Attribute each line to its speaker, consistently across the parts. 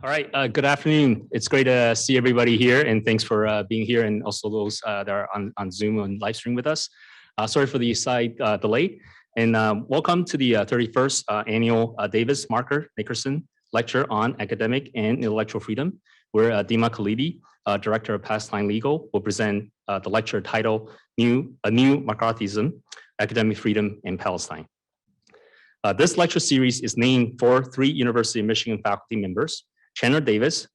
Speaker 1: All right, good afternoon. It's great to see everybody here, and thanks for being here, and also those that are on Zoom and live stream with us. Sorry for the slight delay, and welcome to the 31st annual Davis Markert Nickerson Lecture on Academic and Intellectual Freedom, where Dima Khalidi, Director of Palestine Legal, will present the lecture titled A New Markertism, Academic Freedom in Palestine. This lecture series is named for 3 University of Michigan faculty members, Chandler Davis,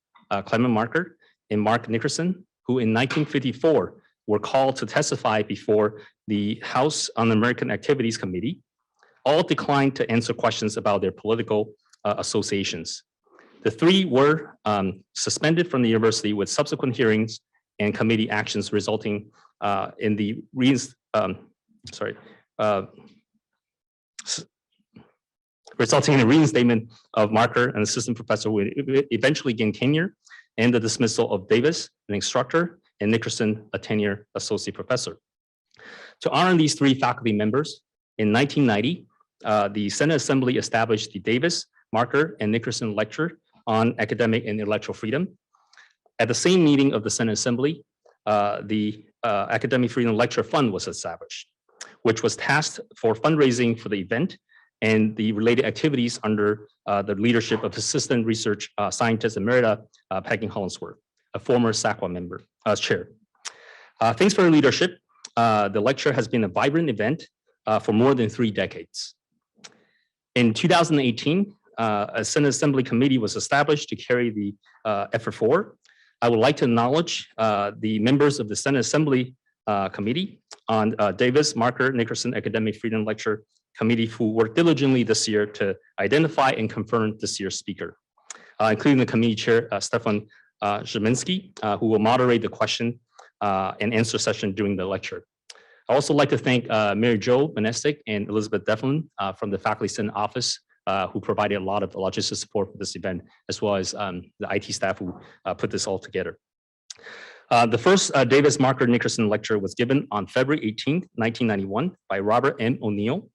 Speaker 1: Clement Markert, and Mark Nickerson, who in 1954 were called to testify before the House Un-American Activities Committee, all declined to answer questions about their political associations. The 3 were suspended from the university with subsequent hearings and committee actions resulting in the reinstatement of Markert, an assistant professor who eventually gained tenure, and the dismissal of Davis, an instructor, and Nickerson, a tenure associate professor. To honor these 3 faculty members, in 1990, the Senate Assembly established the Davis, Markert, and Nickerson Lecture on Academic and Intellectual Freedom. At the same meeting of the Senate Assembly, the Academic Freedom Lecture Fund was established, which was tasked for fundraising for the event and the related activities under the leadership of Assistant Research Scientist Emerita Peggy Hollingsworth, a former SACWA member, chair. Thanks for her leadership. The lecture has been a vibrant event for more than 3 decades. In 2018, a Senate Assembly committee was established to carry the effort forward. I would like to acknowledge the members of the Senate Assembly Committee on Davis, Markert, Nickerson Academic Freedom Lecture Committee who worked diligently this year to identify and confirm this year's speaker, including the committee chair, Stefan Zieminski, who will moderate the question and answer session during the lecture. I also like to thank Mary Jo Bonestic and Elizabeth Devlin from the Faculty Senate Office, who provided a lot of logistical support for this event, as well as the IT staff who put this all together. The first Davis Markert Nickerson lecture was given on February 18, 1991 by Robert M. O'Neill,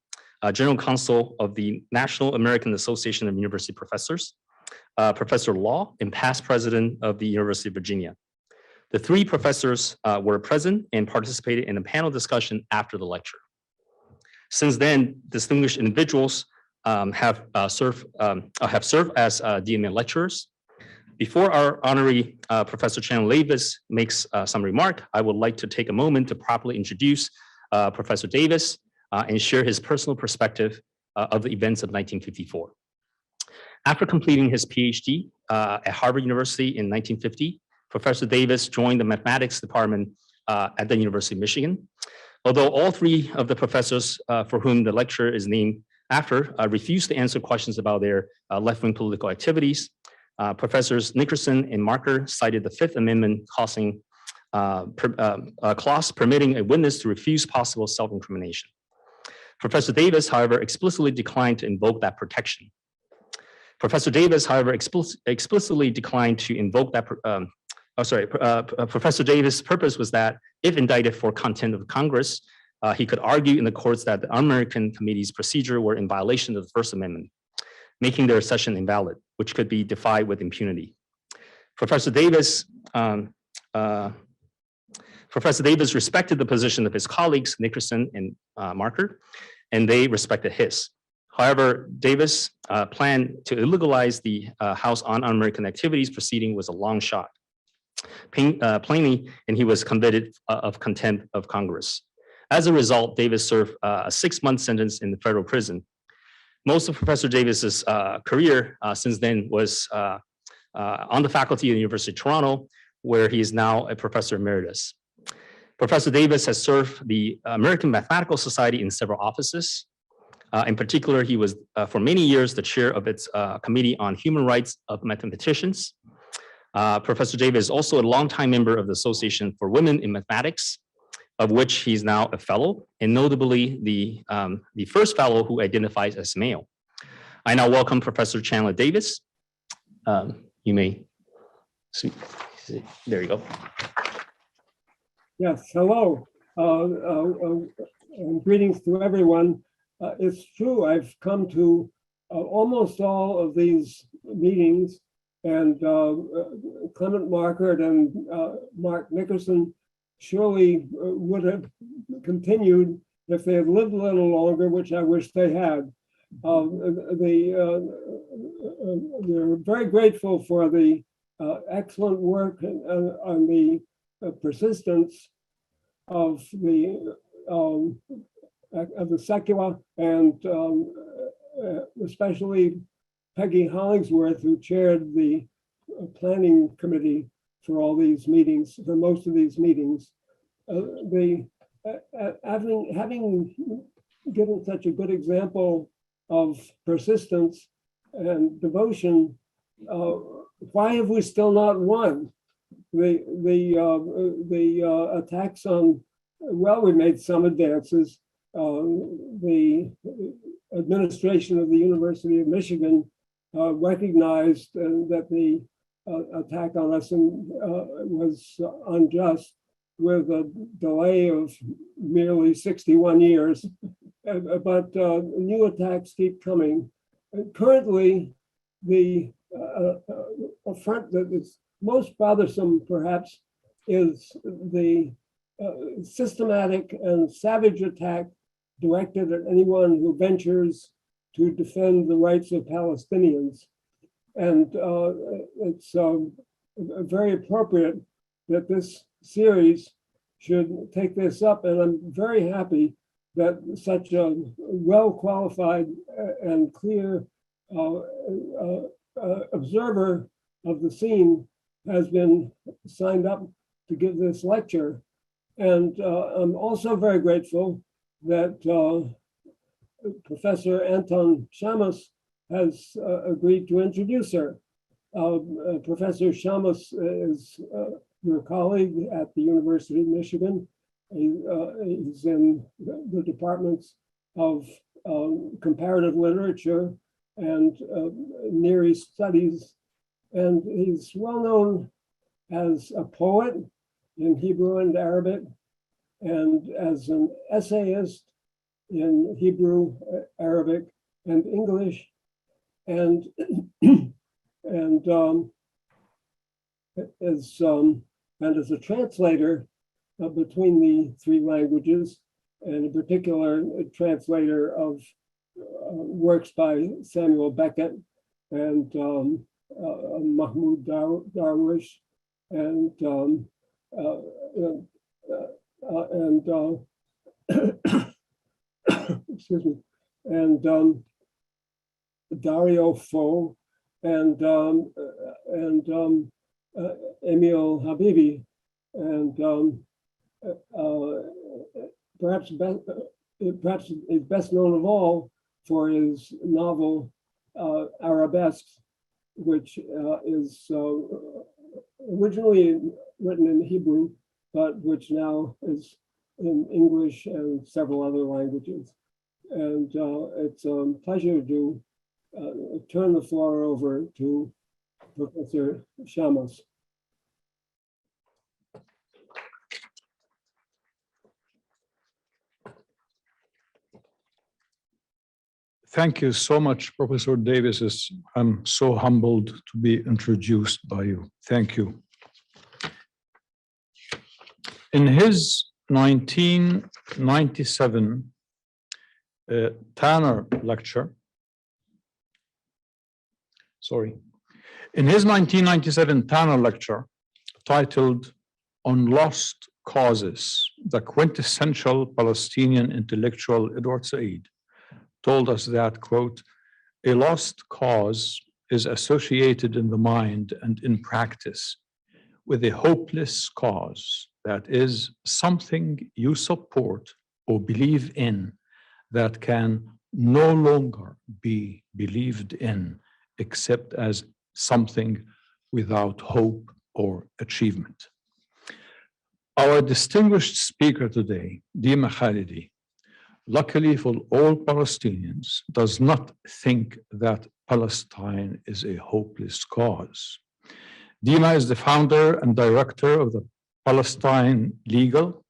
Speaker 1: General Counsel of the National American Association of University Professors, Professor of Law, and past president of the University of Virginia. The 3 professors were present and participated in a panel discussion after the lecture. Since then, distinguished individuals have served as DMA lecturers. Before our honorary Professor Chandler Davis makes some remark, I would like to take a moment to properly introduce Professor Davis and share his personal perspective of the events of 1954. After completing his PhD at Harvard University in 1950, Professor Davis joined the mathematics department at the University of Michigan. Although all 3 of the professors for whom the lecture is named after refused to answer questions about their left-wing political activities, Professors Nickerson and Markert cited the 5th Amendment clause permitting a witness to refuse possible self-incrimination. Professor Davis, however, explicitly declined to invoke that protection. Professor Davis, however, explicitly declined to invoke that. Professor Davis' purpose was that if indicted for contempt of Congress, he could argue in the courts that the Un-American Committee's procedure were in violation of the First Amendment, making their session invalid, which could be defied with impunity. Professor Davis respected the position of his colleagues, Nickerson and Markert, and they respected his. However, Davis' plan to illegalize the House on Un-American Activities proceeding was a long shot, plainly, and he was convicted of contempt of Congress. As a result, Davis served a 6-month sentence in the federal prison. Most of Professor Davis's career since then was on the faculty of the University of Toronto, where he is now a professor emeritus. Professor Davis has served the American Mathematical Society in several offices. In particular, he was for many years the chair of its Committee on Human Rights of Mathematicians. Professor Davis is also a longtime member of the Association for Women in Mathematics, of which he's now a fellow, and notably the first fellow who identifies as male. I now welcome Professor Chandler Davis. You may see. There you go.
Speaker 2: Yes, hello. Greetings to everyone. It's true, I've come to almost all of these meetings And Clement Markert and Mark Nickerson surely would have continued if they had lived a little longer, which I wish they had. We're very grateful for the excellent work on the persistence of the secular, and especially Peggy Hollingsworth, who chaired the planning committee for all these meetings, for most of these meetings. Having given such a good example of persistence and devotion, why have we still not won? The attacks on, well, we made some advances. The administration of the University of Michigan recognized that the attack on us was unjust, with a delay of merely 61 years. But new attacks keep coming. Currently, the front that is most bothersome, perhaps, is the systematic and savage attack directed at anyone who ventures to defend the rights of Palestinians. And it's very appropriate that this series should take this up. And I'm very happy that such a well-qualified and clear observer of the scene has been signed up to give this lecture. And I'm also very grateful that Professor Anton Shamus has agreed to introduce her. Professor Shamus is your colleague at the University of Michigan. He's in the departments of comparative literature and Near East studies. And he's well known as a poet in Hebrew and Arabic, and as an essayist in Hebrew, Arabic, and English, and as a translator between the three languages, and in particular, a translator of works by Samuel Beckett and Mahmoud Darwish, and excuse me, and Dario Fo, and Emil Habibi, and perhaps is best known of all for his novel Arabesques, which is originally written in Hebrew, but which now is in English and several other languages. And it's a pleasure to turn the floor over to Professor Shamus.
Speaker 3: Thank you so much, Professor Davis. I'm so humbled to be introduced by you. Thank you. In his 1997 Tanner lecture, titled On Lost Causes, the quintessential Palestinian intellectual Edward Said told us that, quote, a lost cause is associated in the mind and in practice with a hopeless cause, that is, something you support or believe in that can no longer be believed in except as something without hope or achievement. Our distinguished speaker today, Dima Khalidi, luckily for all Palestinians, does not think that Palestine is a hopeless cause. Dima is the founder and director of the Palestine Legal,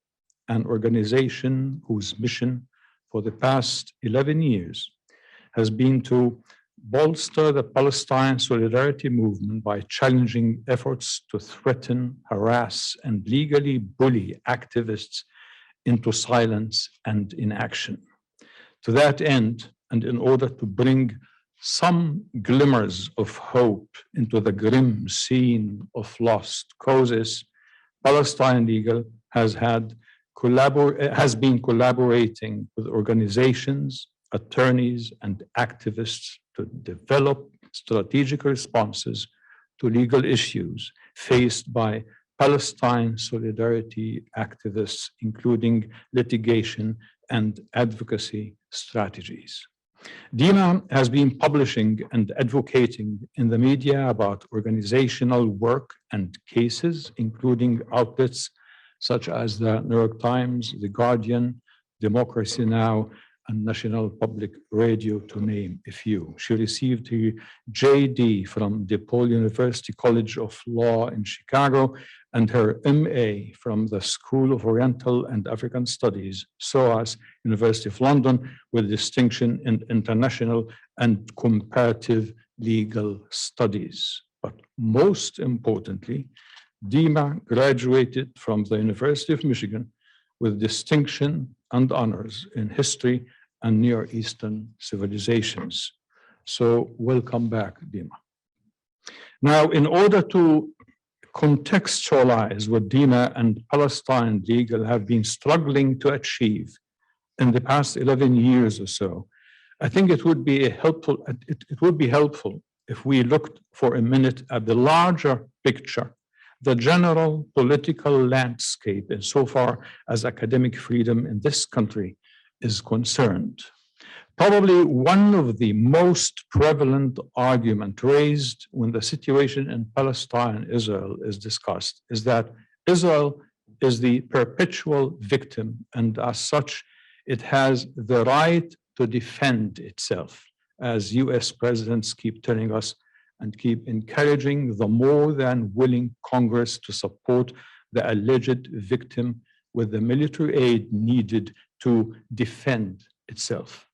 Speaker 3: an organization whose mission for the past 11 years has been to bolster the Palestine solidarity movement by challenging efforts to threaten, harass, and legally bully activists into silence and inaction. To that end, and in order to bring some glimmers of hope into the grim scene of lost causes, Palestine Legal has been collaborating with organizations, attorneys, and activists to develop strategic responses to legal issues faced by Palestine solidarity activists, including litigation and advocacy strategies. DIMA has been publishing and advocating in the media about organizational work and cases, including outlets such as the New York Times, The Guardian, Democracy Now!, and National Public Radio, to name a few. She received her JD from DePaul University College of Law in Chicago and her MA from the School of Oriental and African Studies, SOAS, University of London, with distinction in international and comparative legal studies. But most importantly, Dima graduated from the University of Michigan with distinction and honors in history and Near Eastern civilizations. So welcome back, Dima. Now, in order to contextualize what Dima and Palestine Legal have been struggling to achieve in the past 11 years or so, I think it would be helpful if we looked for a minute at the larger picture, the general political landscape insofar as academic freedom in this country is concerned. Probably one of the most prevalent arguments raised when the situation in Palestine, Israel is discussed is that Israel is the perpetual victim, and as such, it has the right to defend itself, as US presidents keep telling us and keep encouraging the more than willing Congress to support the alleged victim with the military aid needed to defend itself.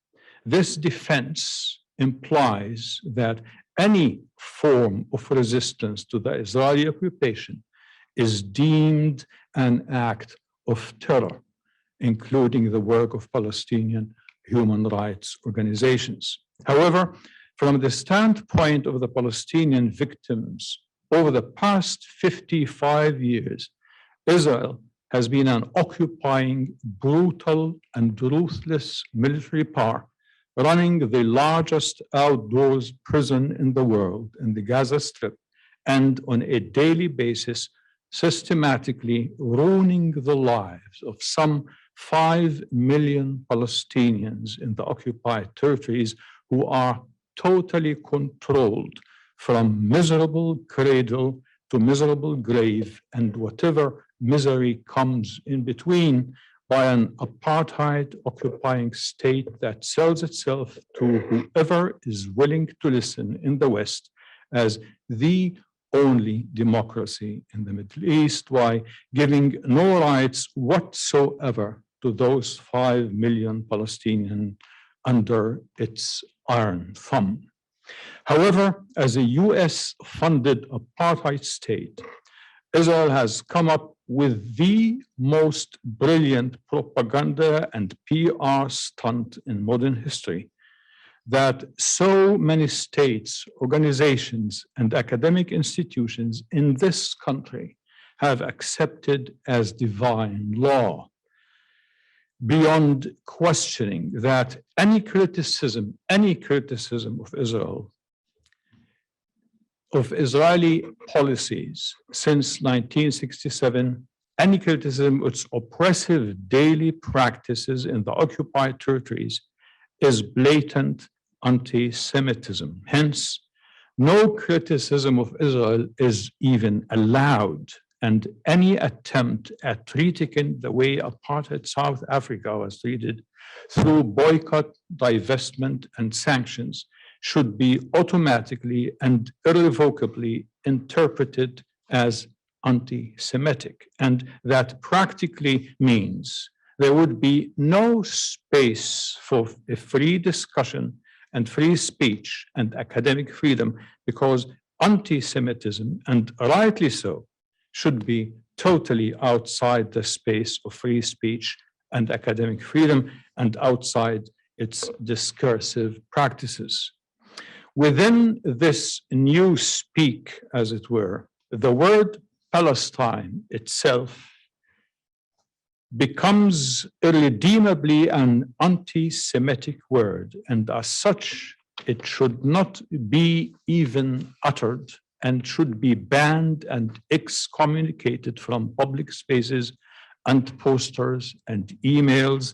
Speaker 3: This defense implies that any form of resistance to the Israeli occupation is deemed an act of terror, including the work of Palestinian human rights organizations. However, from the standpoint of the Palestinian victims, over the past 55 years, Israel has been an occupying, brutal, and ruthless military power, running the largest outdoors prison in the world in the Gaza Strip, and on a daily basis, systematically ruining the lives of some 5 million Palestinians in the occupied territories who are totally controlled from miserable cradle to miserable grave, and whatever misery comes in between, by an apartheid occupying state that sells itself to whoever is willing to listen in the West as the only democracy in the Middle East, while giving no rights whatsoever to those 5 million Palestinians under its iron thumb. However, as a US-funded apartheid state, Israel has come up with the most brilliant propaganda and PR stunt in modern history that so many states, organizations, and academic institutions in this country have accepted as divine law, beyond questioning that any criticism of Israel, of Israeli policies since 1967, any criticism of its oppressive daily practices in the occupied territories is blatant anti-Semitism. Hence, no criticism of Israel is even allowed, and any attempt at treating it the way apartheid South Africa was treated, through boycott, divestment, and sanctions, should be automatically and irrevocably interpreted as anti-Semitic. And that practically means there would be no space for a free discussion and free speech and academic freedom, because anti-Semitism, and rightly so, should be totally outside the space of free speech and academic freedom and outside its discursive practices. Within this new speak, as it were, the word Palestine itself becomes irredeemably an anti-Semitic word, and as such, it should not be even uttered and should be banned and excommunicated from public spaces and posters and emails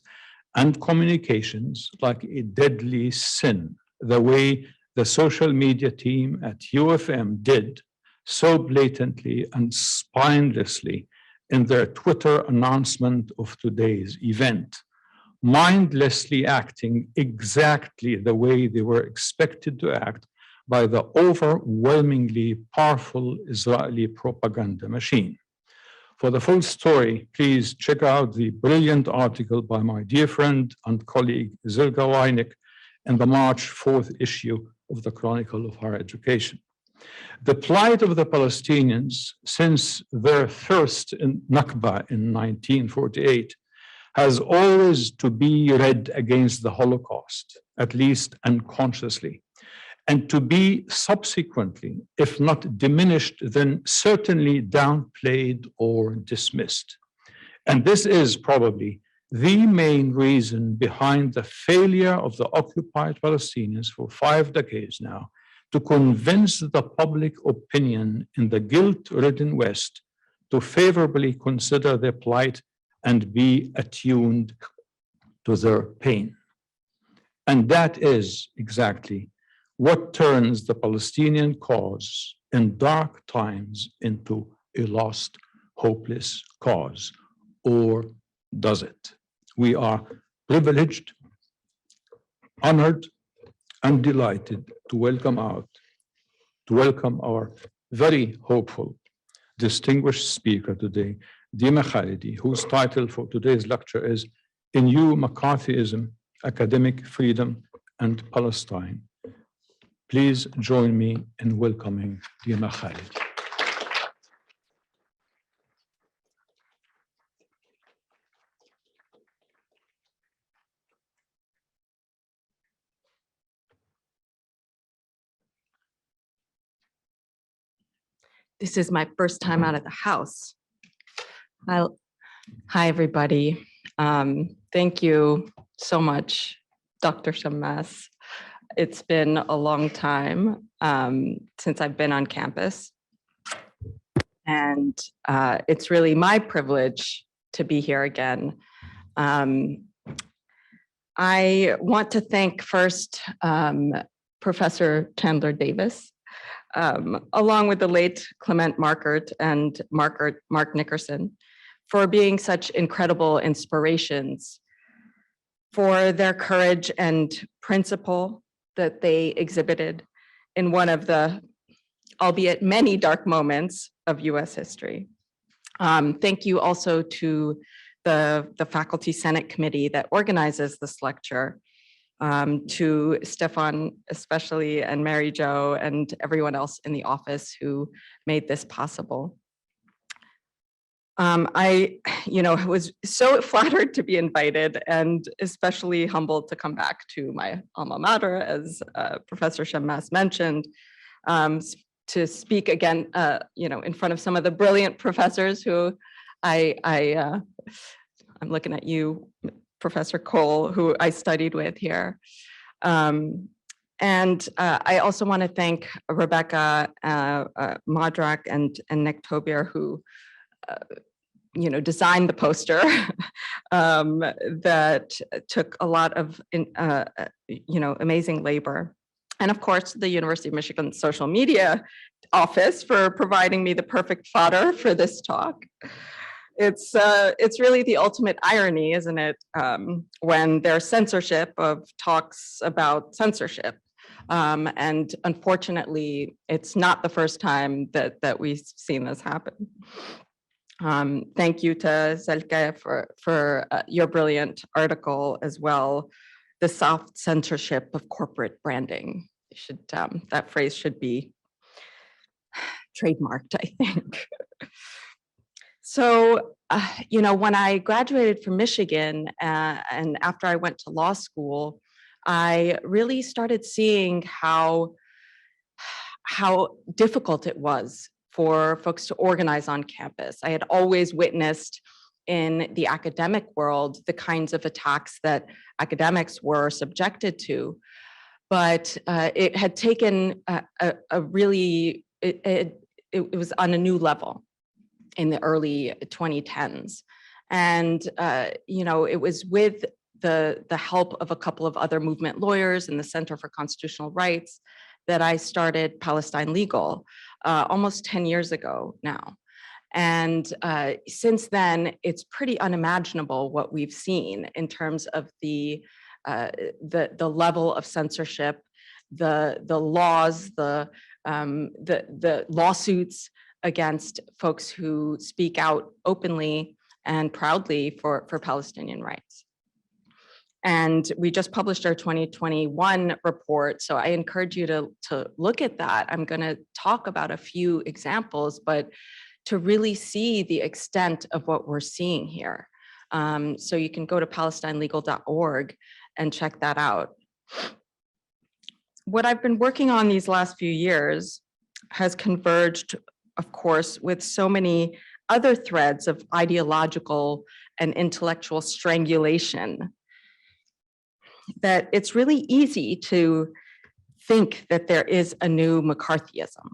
Speaker 3: and communications like a deadly sin, the way the social media team at UFM did so blatantly and spinelessly in their Twitter announcement of today's event, mindlessly acting exactly the way they were expected to act by the overwhelmingly powerful Israeli propaganda machine. For the full story, please check out the brilliant article by my dear friend and colleague Zilga Weinik in the March 4th issue of the Chronicle of Higher Education. The plight of the Palestinians since their first Nakba in 1948 has always to be read against the Holocaust, at least unconsciously, and to be subsequently, if not diminished, then certainly downplayed or dismissed. And this is probably the main reason behind the failure of the occupied Palestinians for 5 decades now to convince the public opinion in the guilt-ridden West to favorably consider their plight and be attuned to their pain. And that is exactly what turns the Palestinian cause in dark times into a lost, hopeless cause. Or does it? We are privileged, honored, and delighted to welcome our very hopeful, distinguished speaker today, Dima Khalidi, whose title for today's lecture is "A New McCarthyism, Academic Freedom and Palestine." Please join me in welcoming Dima Khalidi.
Speaker 4: This is my first time out of the house. Hi, everybody. Thank you so much, Dr. Shammas. It's been a long time since I've been on campus. And it's really my privilege to be here again. I want to thank first Professor Chandler Davis, along with the late Clement Markert and Mark Nickerson, for being such incredible inspirations, for their courage and principle that they exhibited in one of the, albeit many dark moments of US history. Thank you also to the Faculty Senate Committee that organizes this lecture, to Stefan especially, and Mary Jo, and everyone else in the office who made this possible. I was so flattered to be invited, and especially humbled to come back to my alma mater, as Professor Shammas mentioned, to speak again, in front of some of the brilliant professors who I'm looking at you, Professor Cole, who I studied with here. And I also want to thank Rebecca Modrak and Nick Tobier, who designed the poster that took a lot of amazing labor. And of course, the University of Michigan Social Media Office for providing me the perfect fodder for this talk. It's really the ultimate irony, isn't it, when there's censorship of talks about censorship. And unfortunately, it's not the first time that we've seen this happen. Thank you to Zelke for your brilliant article as well. the soft censorship of corporate branding. Should that phrase should be trademarked, I think. So, when I graduated from Michigan and after I went to law school, I really started seeing how difficult it was for folks to organize on campus. I had always witnessed in the academic world the kinds of attacks that academics were subjected to, but it had taken a really, it was on a new level in the early 2010s. And, it was with the help of a couple of other movement lawyers and the Center for Constitutional Rights that I started Palestine Legal almost 10 years ago now. And since then, it's pretty unimaginable what we've seen in terms of the level of censorship, the laws, the lawsuits against folks who speak out openly and proudly for Palestinian rights. And we just published our 2021 report, so I encourage you to look at that. I'm going to talk about a few examples, but to really see the extent of what we're seeing here. So you can go to palestinelegal.org and check that out. What I've been working on these last few years has converged, of course, with so many other threads of ideological and intellectual strangulation that it's really easy to think that there is a new McCarthyism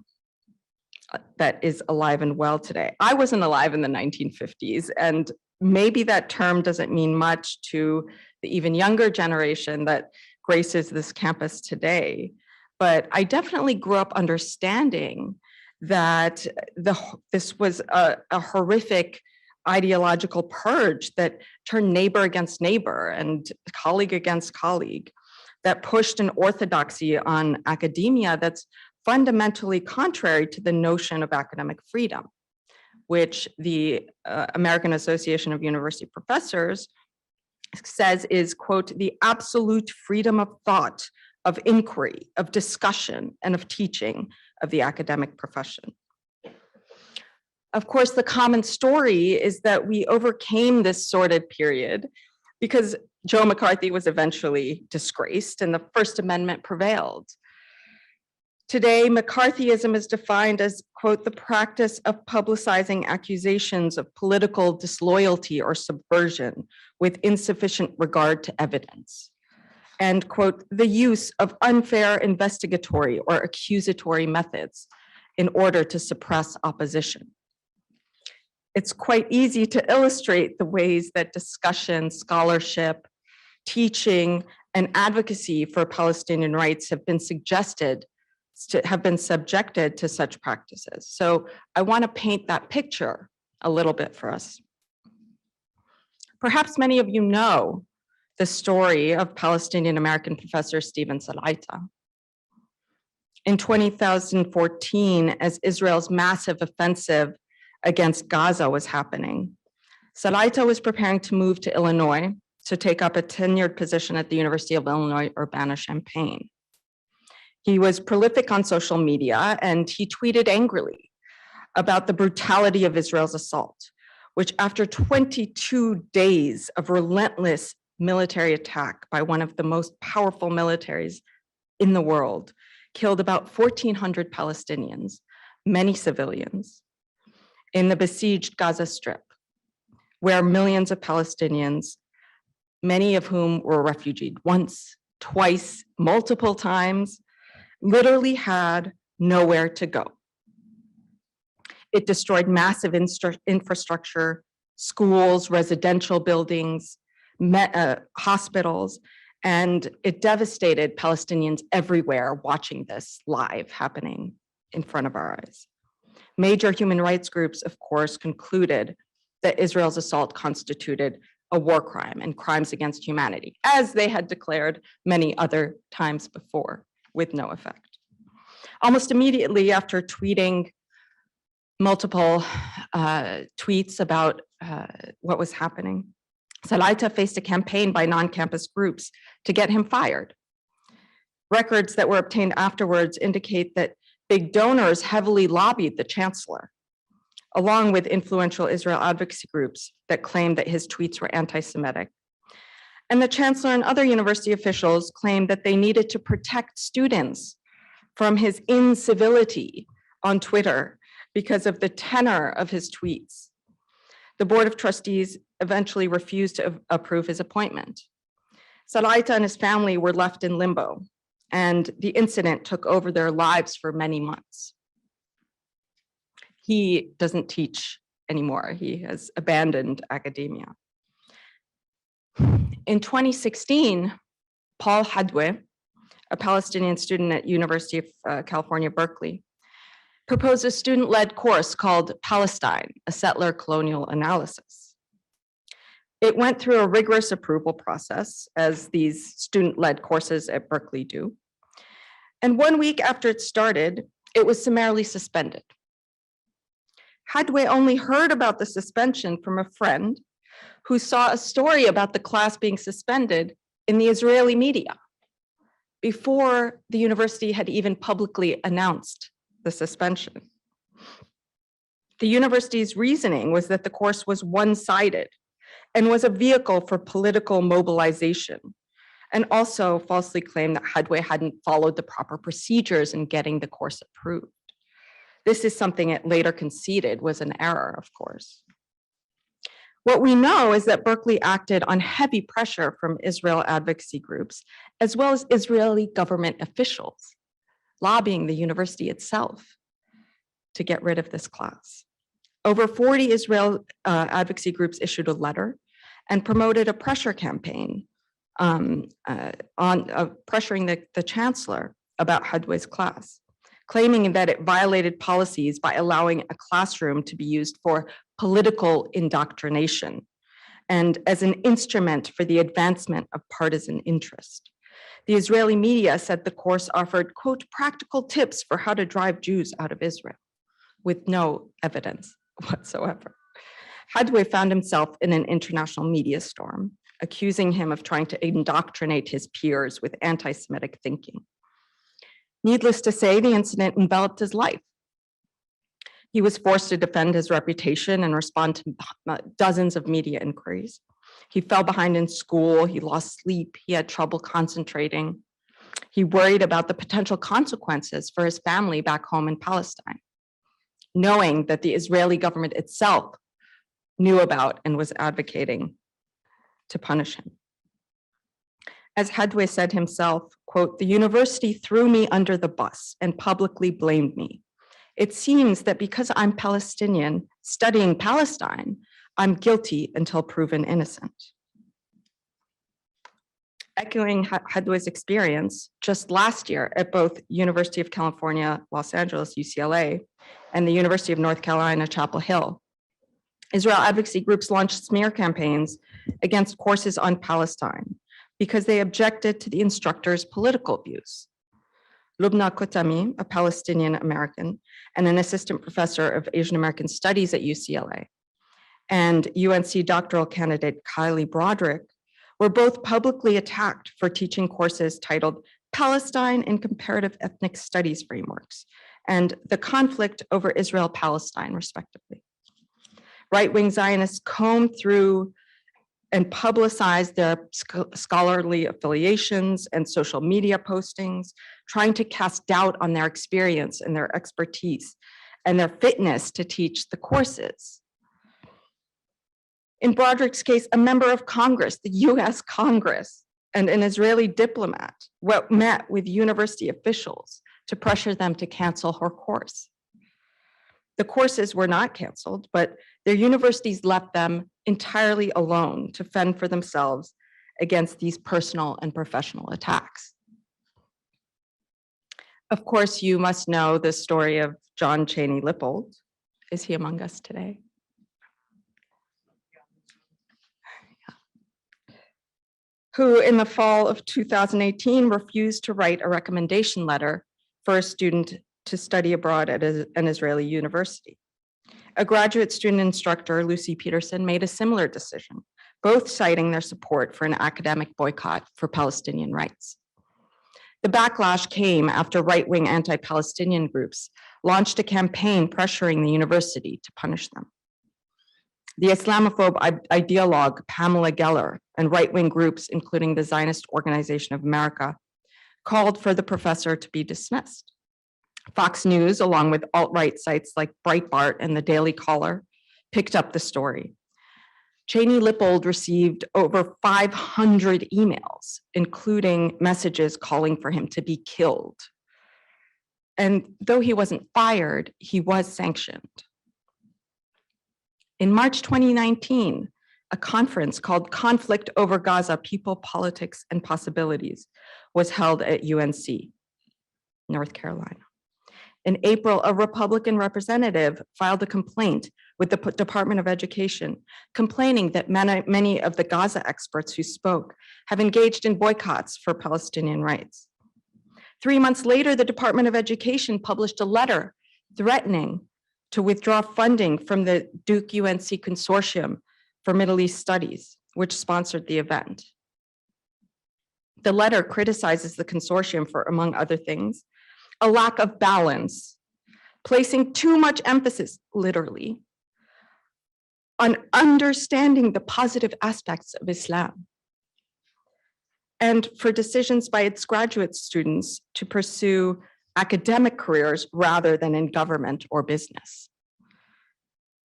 Speaker 4: that is alive and well today. I wasn't alive in the 1950s, and maybe that term doesn't mean much to the even younger generation that graces this campus today. But I definitely grew up understanding that this was a horrific ideological purge that turned neighbor against neighbor and colleague against colleague, that pushed an orthodoxy on academia that's fundamentally contrary to the notion of academic freedom, which the American Association of University Professors says is, quote, the absolute freedom of thought, of inquiry, of discussion, and of teaching of the academic profession. Of course, the common story is that we overcame this sordid period because Joe McCarthy was eventually disgraced and the First Amendment prevailed. Today, McCarthyism is defined as, quote, the practice of publicizing accusations of political disloyalty or subversion with insufficient regard to evidence, and, quote, the use of unfair investigatory or accusatory methods in order to suppress opposition. It's quite easy to illustrate the ways that discussion, scholarship, teaching, and advocacy for Palestinian rights have been subjected to such practices. So I want to paint that picture a little bit for us. Perhaps many of you know the story of Palestinian American professor Stephen Salaita. In 2014, as Israel's massive offensive against Gaza was happening, Salaita was preparing to move to Illinois to take up a tenured position at the University of Illinois Urbana-Champaign. He was prolific on social media, and he tweeted angrily about the brutality of Israel's assault, which after 22 days of relentless military attack by one of the most powerful militaries in the world, killed about 1,400 Palestinians, many civilians, in the besieged Gaza Strip, where millions of Palestinians, many of whom were refugees once, twice, multiple times, literally had nowhere to go. It destroyed massive infrastructure, schools, residential buildings, hospitals, and it devastated Palestinians everywhere watching this live happening in front of our eyes. Major human rights groups, of course, concluded that Israel's assault constituted a war crime and crimes against humanity, as they had declared many other times before, with no effect. Almost immediately after tweeting multiple tweets about what was happening, Salaita faced a campaign by non-campus groups to get him fired. Records that were obtained afterwards indicate that big donors heavily lobbied the chancellor, along with influential Israel advocacy groups that claimed that his tweets were anti-Semitic. And the chancellor and other university officials claimed that they needed to protect students from his incivility on Twitter because of the tenor of his tweets. The Board of Trustees eventually refused to approve his appointment. Salaita and his family were left in limbo, and the incident took over their lives for many months. He doesn't teach anymore. He has abandoned academia. In 2016, Paul Hadwe, a Palestinian student at University of California, Berkeley, proposed a student-led course called Palestine, a Settler Colonial Analysis. It went through a rigorous approval process, as these student-led courses at Berkeley do. And 1 week after it started, it was summarily suspended. Hadwe only heard about the suspension from a friend who saw a story about the class being suspended in the Israeli media before the university had even publicly announced the suspension. The university's reasoning was that the course was one-sided and was a vehicle for political mobilization, and also falsely claimed that Hadwe hadn't followed the proper procedures in getting the course approved. This is something it later conceded was an error, of course. What we know is that Berkeley acted on heavy pressure from Israel advocacy groups, as well as Israeli government officials, lobbying the university itself to get rid of this class. Over 40 Israel advocacy groups issued a letter and promoted a pressure campaign on pressuring the chancellor about Hadwe's class, claiming that it violated policies by allowing a classroom to be used for political indoctrination and as an instrument for the advancement of partisan interest. The Israeli media said the course offered, quote, practical tips for how to drive Jews out of Israel, with no evidence whatsoever. Hadwe found himself in an international media storm, accusing him of trying to indoctrinate his peers with anti-Semitic thinking. Needless to say, the incident enveloped his life. He was forced to defend his reputation and respond to dozens of media inquiries. He fell behind in school, he lost sleep, he had trouble concentrating. He worried about the potential consequences for his family back home in Palestine, knowing that the Israeli government itself knew about and was advocating to punish him. As Hadwe said himself, quote, the university threw me under the bus and publicly blamed me. It seems that because I'm Palestinian studying Palestine, I'm guilty until proven innocent. Echoing Hadwe's experience, just last year at both University of California, Los Angeles, UCLA, and the University of North Carolina, Chapel Hill, Israel advocacy groups launched smear campaigns against courses on Palestine because they objected to the instructors' political views. Lubna Kotami, a Palestinian American and an assistant professor of Asian American Studies at UCLA, and UNC doctoral candidate Kylie Broderick were both publicly attacked for teaching courses titled Palestine in Comparative Ethnic Studies Frameworks and The Conflict over Israel-Palestine, respectively. Right-wing Zionists combed through and publicized their scholarly affiliations and social media postings, trying to cast doubt on their experience and their expertise and their fitness to teach the courses. In Broderick's case, a member of Congress, the US Congress, and an Israeli diplomat met with university officials to pressure them to cancel her course. The courses were not canceled, but their universities left them entirely alone to fend for themselves against these personal and professional attacks. Of course, you must know the story of John Cheney Lippold. Is he among us today? Who in the fall of 2018 refused to write a recommendation letter for a student to study abroad at an Israeli university. A graduate student instructor, Lucy Peterson, made a similar decision, both citing their support for an academic boycott for Palestinian rights. The backlash came after right-wing anti-Palestinian groups launched a campaign pressuring the university to punish them. The Islamophobe ideologue Pamela Geller and right-wing groups, including the Zionist Organization of America, called for the professor to be dismissed. Fox News, along with alt-right sites like Breitbart and the Daily Caller, picked up the story. Cheney Lippold received over 500 emails, including messages calling for him to be killed. And though he wasn't fired, he was sanctioned. In March 2019, a conference called Conflict Over Gaza, People, Politics, and Possibilities was held at UNC, North Carolina. In April, a Republican representative filed a complaint with the Department of Education, complaining that many of the Gaza experts who spoke have engaged in boycotts for Palestinian rights. 3 months later, the Department of Education published a letter threatening to withdraw funding from the Duke UNC Consortium for Middle East Studies, which sponsored the event. The letter criticizes the consortium for, among other things, a lack of balance, placing too much emphasis, literally, on understanding the positive aspects of Islam, and for decisions by its graduate students to pursue academic careers rather than in government or business.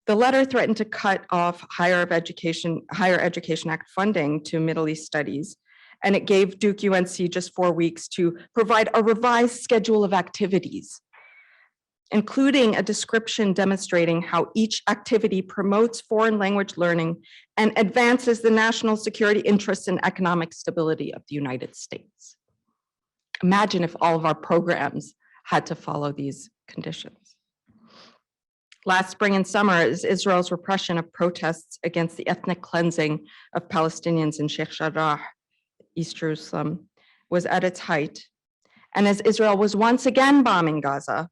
Speaker 4: The letter threatened to cut off Higher Education Act funding to Middle East studies, and it gave Duke UNC just 4 weeks to provide a revised schedule of activities, including a description demonstrating how each activity promotes foreign language learning and advances the national security interests and economic stability of the United States. Imagine if all of our programs had to follow these conditions. Last spring and summer, as Israel's repression of protests against the ethnic cleansing of Palestinians in Sheikh Jarrah, East Jerusalem, was at its height, and as Israel was once again bombing Gaza,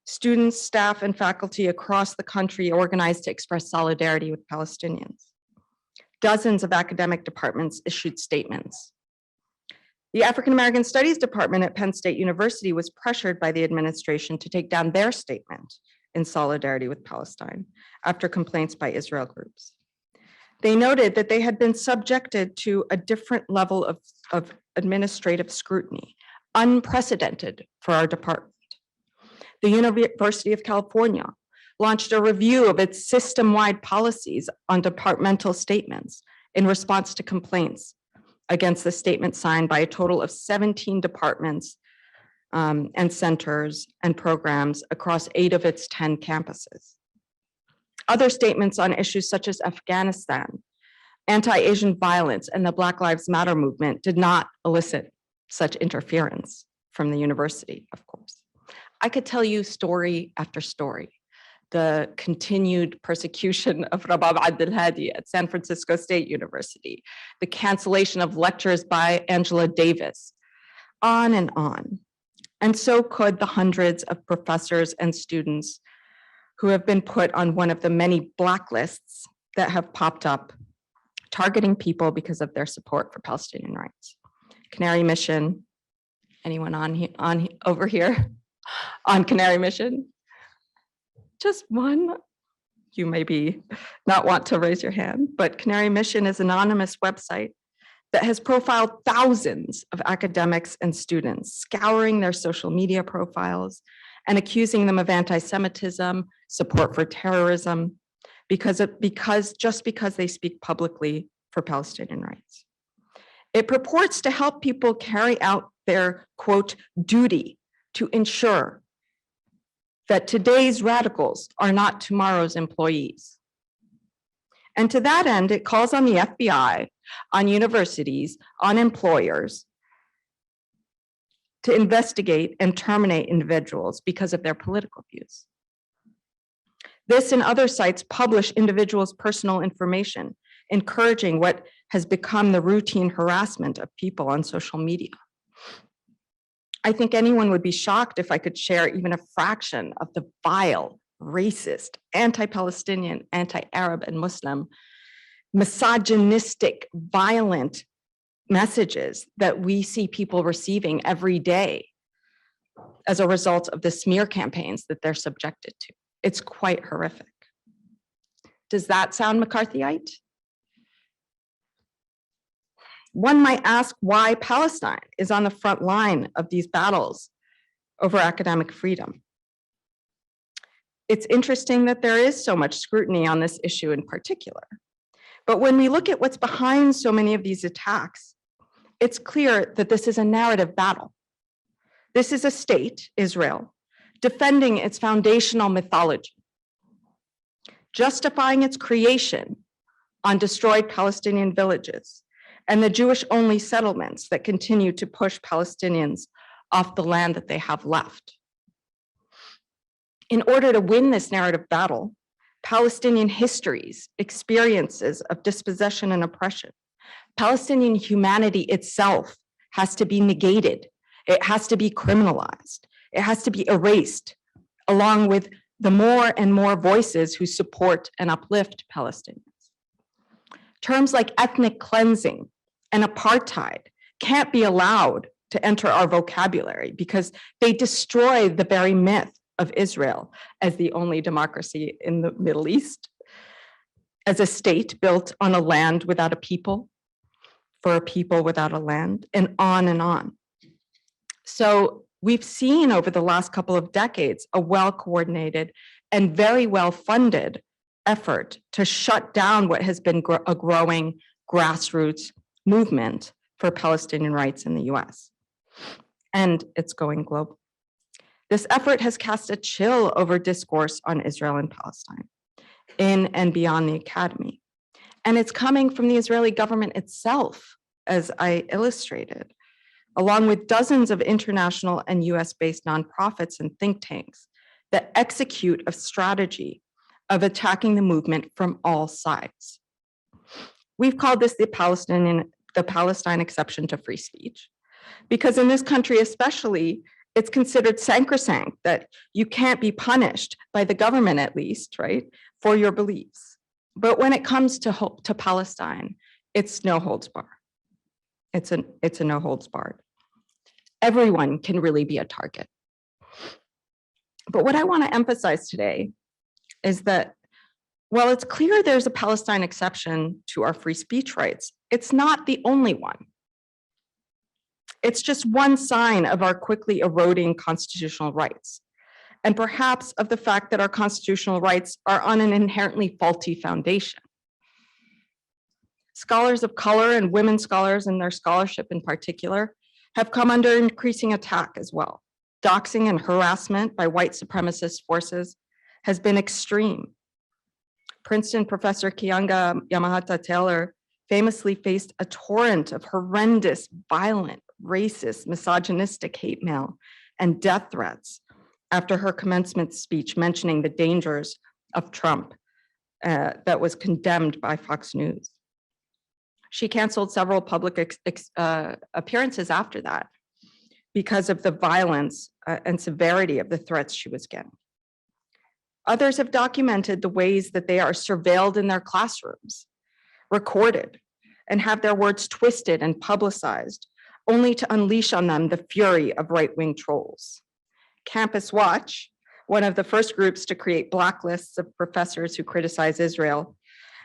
Speaker 4: students, staff, and faculty across the country organized to express solidarity with Palestinians. Dozens of academic departments issued statements. The African American Studies Department at Penn State University was pressured by the administration to take down their statement in solidarity with Palestine after complaints by Israel groups. They noted that they had been subjected to a different level of administrative scrutiny, unprecedented for our department. The University of California launched a review of its system-wide policies on departmental statements in response to complaints against the statement signed by a total of 17 departments and centers and programs across 8 of its 10 campuses. Other statements on issues such as Afghanistan, anti-Asian violence, and the Black Lives Matter movement did not elicit such interference from the university, of course. I could tell you story after story. The continued persecution of Rabab Abdel Hadi at San Francisco State University, the cancellation of lectures by Angela Davis, on. And so could the hundreds of professors and students who have been put on one of the many blacklists that have popped up, targeting people because of their support for Palestinian rights. Canary Mission, anyone over here on Canary Mission? Just one. You maybe not want to raise your hand, but Canary Mission is an anonymous website that has profiled thousands of academics and students, scouring their social media profiles and accusing them of anti-Semitism, support for terrorism, just because they speak publicly for Palestinian rights. It purports to help people carry out their, quote, duty to ensure that today's radicals are not tomorrow's employees. And to that end, it calls on the FBI, on universities, on employers to investigate and terminate individuals because of their political views. This and other sites publish individuals' personal information, encouraging what has become the routine harassment of people on social media. I think anyone would be shocked if I could share even a fraction of the vile, racist, anti-Palestinian, anti-Arab, and Muslim misogynistic, violent messages that we see people receiving every day as a result of the smear campaigns that they're subjected to. It's quite horrific. Does that sound McCarthyite? One might ask why Palestine is on the front line of these battles over academic freedom. It's interesting that there is so much scrutiny on this issue in particular. But when we look at what's behind so many of these attacks, it's clear that this is a narrative battle. This is a state, Israel, defending its foundational mythology, justifying its creation on destroyed Palestinian villages and the Jewish-only settlements that continue to push Palestinians off the land that they have left. In order to win this narrative battle, Palestinian histories, experiences of dispossession and oppression, Palestinian humanity itself has to be negated. It has to be criminalized. It has to be erased, along with the more and more voices who support and uplift Palestinians. Terms like ethnic cleansing and apartheid can't be allowed to enter our vocabulary because they destroy the very myth of Israel as the only democracy in the Middle East, as a state built on a land without a people, for a people without a land, and on and on. So we've seen over the last couple of decades a well-coordinated and very well-funded effort to shut down what has been a growing grassroots movement for Palestinian rights in the US. And it's going global. This effort has cast a chill over discourse on Israel and Palestine in and beyond the academy. And it's coming from the Israeli government itself, as I illustrated, along with dozens of international and US-based nonprofits and think tanks that execute a strategy of attacking the movement from all sides. We've called this the Palestine exception to free speech, because in this country especially, it's considered sacrosanct that you can't be punished by the government, at least, right, for your beliefs. But when it comes to Palestine, it's no holds barred. It's a no holds barred. Everyone can really be a target. But what I want to emphasize today is that while it's clear there's a Palestine exception to our free speech rights, it's not the only one. It's just one sign of our quickly eroding constitutional rights, and perhaps of the fact that our constitutional rights are on an inherently faulty foundation. Scholars of color and women scholars and their scholarship in particular have come under increasing attack as well. Doxing and harassment by white supremacist forces has been extreme. Princeton professor Keeanga Yamahtta Taylor famously faced a torrent of horrendous, violent, racist, misogynistic hate mail and death threats after her commencement speech mentioning the dangers of Trump that was condemned by Fox News. She canceled several public appearances after that because of the violence and severity of the threats she was getting. Others have documented the ways that they are surveilled in their classrooms, recorded, and have their words twisted and publicized, only to unleash on them the fury of right-wing trolls. Campus Watch, one of the first groups to create blacklists of professors who criticize Israel,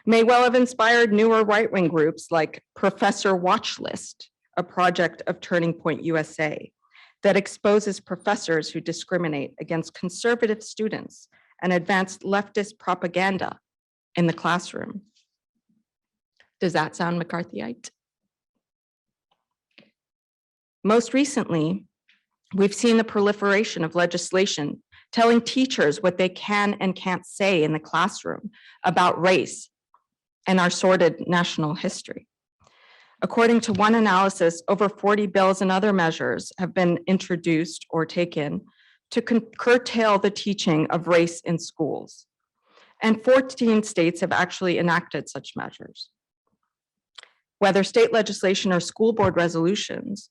Speaker 4: may well have inspired newer right-wing groups like Professor Watchlist, a project of Turning Point USA, that exposes professors who discriminate against conservative students and advance leftist propaganda in the classroom. Does that sound McCarthyite? Most recently, we've seen the proliferation of legislation telling teachers what they can and can't say in the classroom about race and our sordid national history. According to one analysis, over 40 bills and other measures have been introduced or taken to curtail the teaching of race in schools. And 14 states have actually enacted such measures. Whether state legislation or school board resolutions,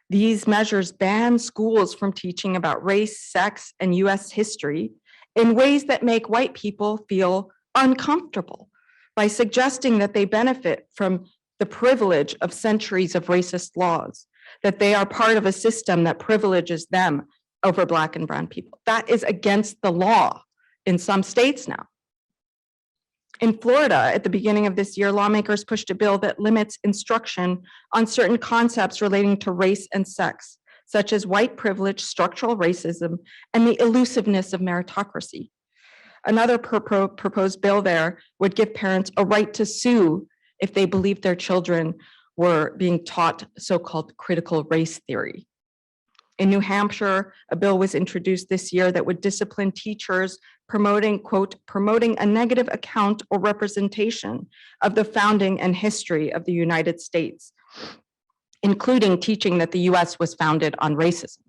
Speaker 4: these measures ban schools from teaching about race, sex, and US history in ways that make white people feel uncomfortable by suggesting that they benefit from the privilege of centuries of racist laws, that they are part of a system that privileges them over Black and brown people. That is against the law in some states now. In Florida, at the beginning of this year, lawmakers pushed a bill that limits instruction on certain concepts relating to race and sex, such as white privilege, structural racism, and the elusiveness of meritocracy. Another proposed bill there would give parents a right to sue if they believed their children were being taught so-called critical race theory. In New Hampshire, a bill was introduced this year that would discipline teachers promoting, quote, promoting a negative account or representation of the founding and history of the United States, including teaching that the US was founded on racism.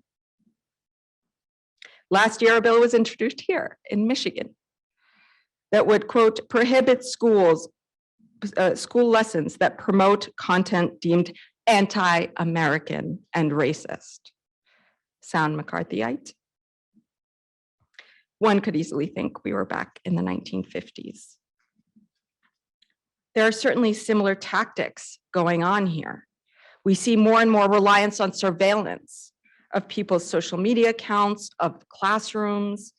Speaker 4: Last year, a bill was introduced here in Michigan that would, quote, prohibit school lessons that promote content deemed anti-American and racist. Sound McCarthyite? One could easily think we were back in the 1950s. There are certainly similar tactics going on here. We see more and more reliance on surveillance of people's social media accounts, of classrooms.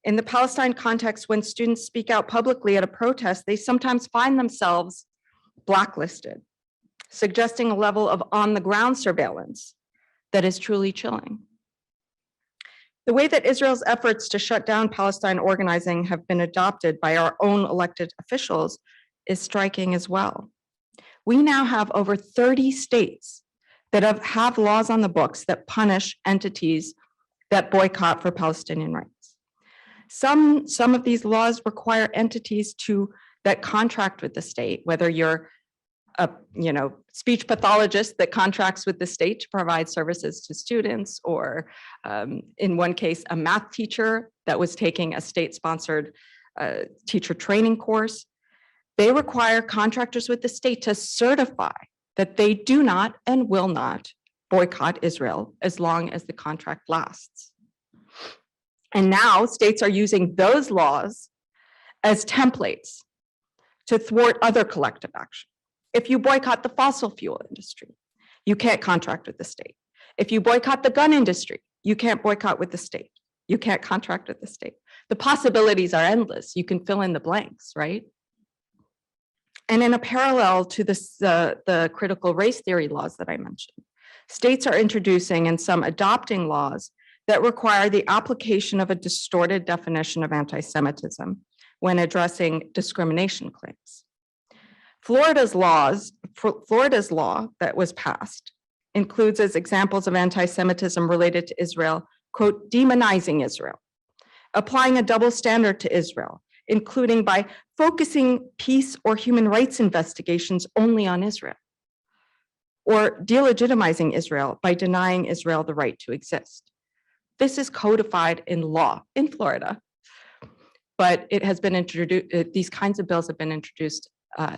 Speaker 4: In the Palestine context, when students speak out publicly at a protest, they sometimes find themselves blacklisted, suggesting a level of on-the-ground surveillance that is truly chilling. The way that Israel's efforts to shut down Palestine organizing have been adopted by our own elected officials is striking as well. We now have over 30 states that have laws on the books that punish entities that boycott for Palestinian rights. Some of these laws require entities that contract with the state, whether you're a speech pathologist that contracts with the state to provide services to students, or in one case, a math teacher that was taking a state-sponsored teacher training course. They require contractors with the state to certify that they do not and will not boycott Israel as long as the contract lasts. And now states are using those laws as templates to thwart other collective action. If you boycott the fossil fuel industry, you can't contract with the state. If you boycott the gun industry, you can't boycott with the state. You can't contract with the state. The possibilities are endless. You can fill in the blanks, right? And in a parallel to this, the critical race theory laws that I mentioned, states are introducing and some adopting laws that require the application of a distorted definition of anti-Semitism when addressing discrimination claims. Florida's law that was passed includes as examples of anti-Semitism related to Israel, quote, demonizing Israel, applying a double standard to Israel, including by focusing peace or human rights investigations only on Israel, or delegitimizing Israel by denying Israel the right to exist. This is codified in law in Florida, but it has been introduced, these kinds of bills have been introduced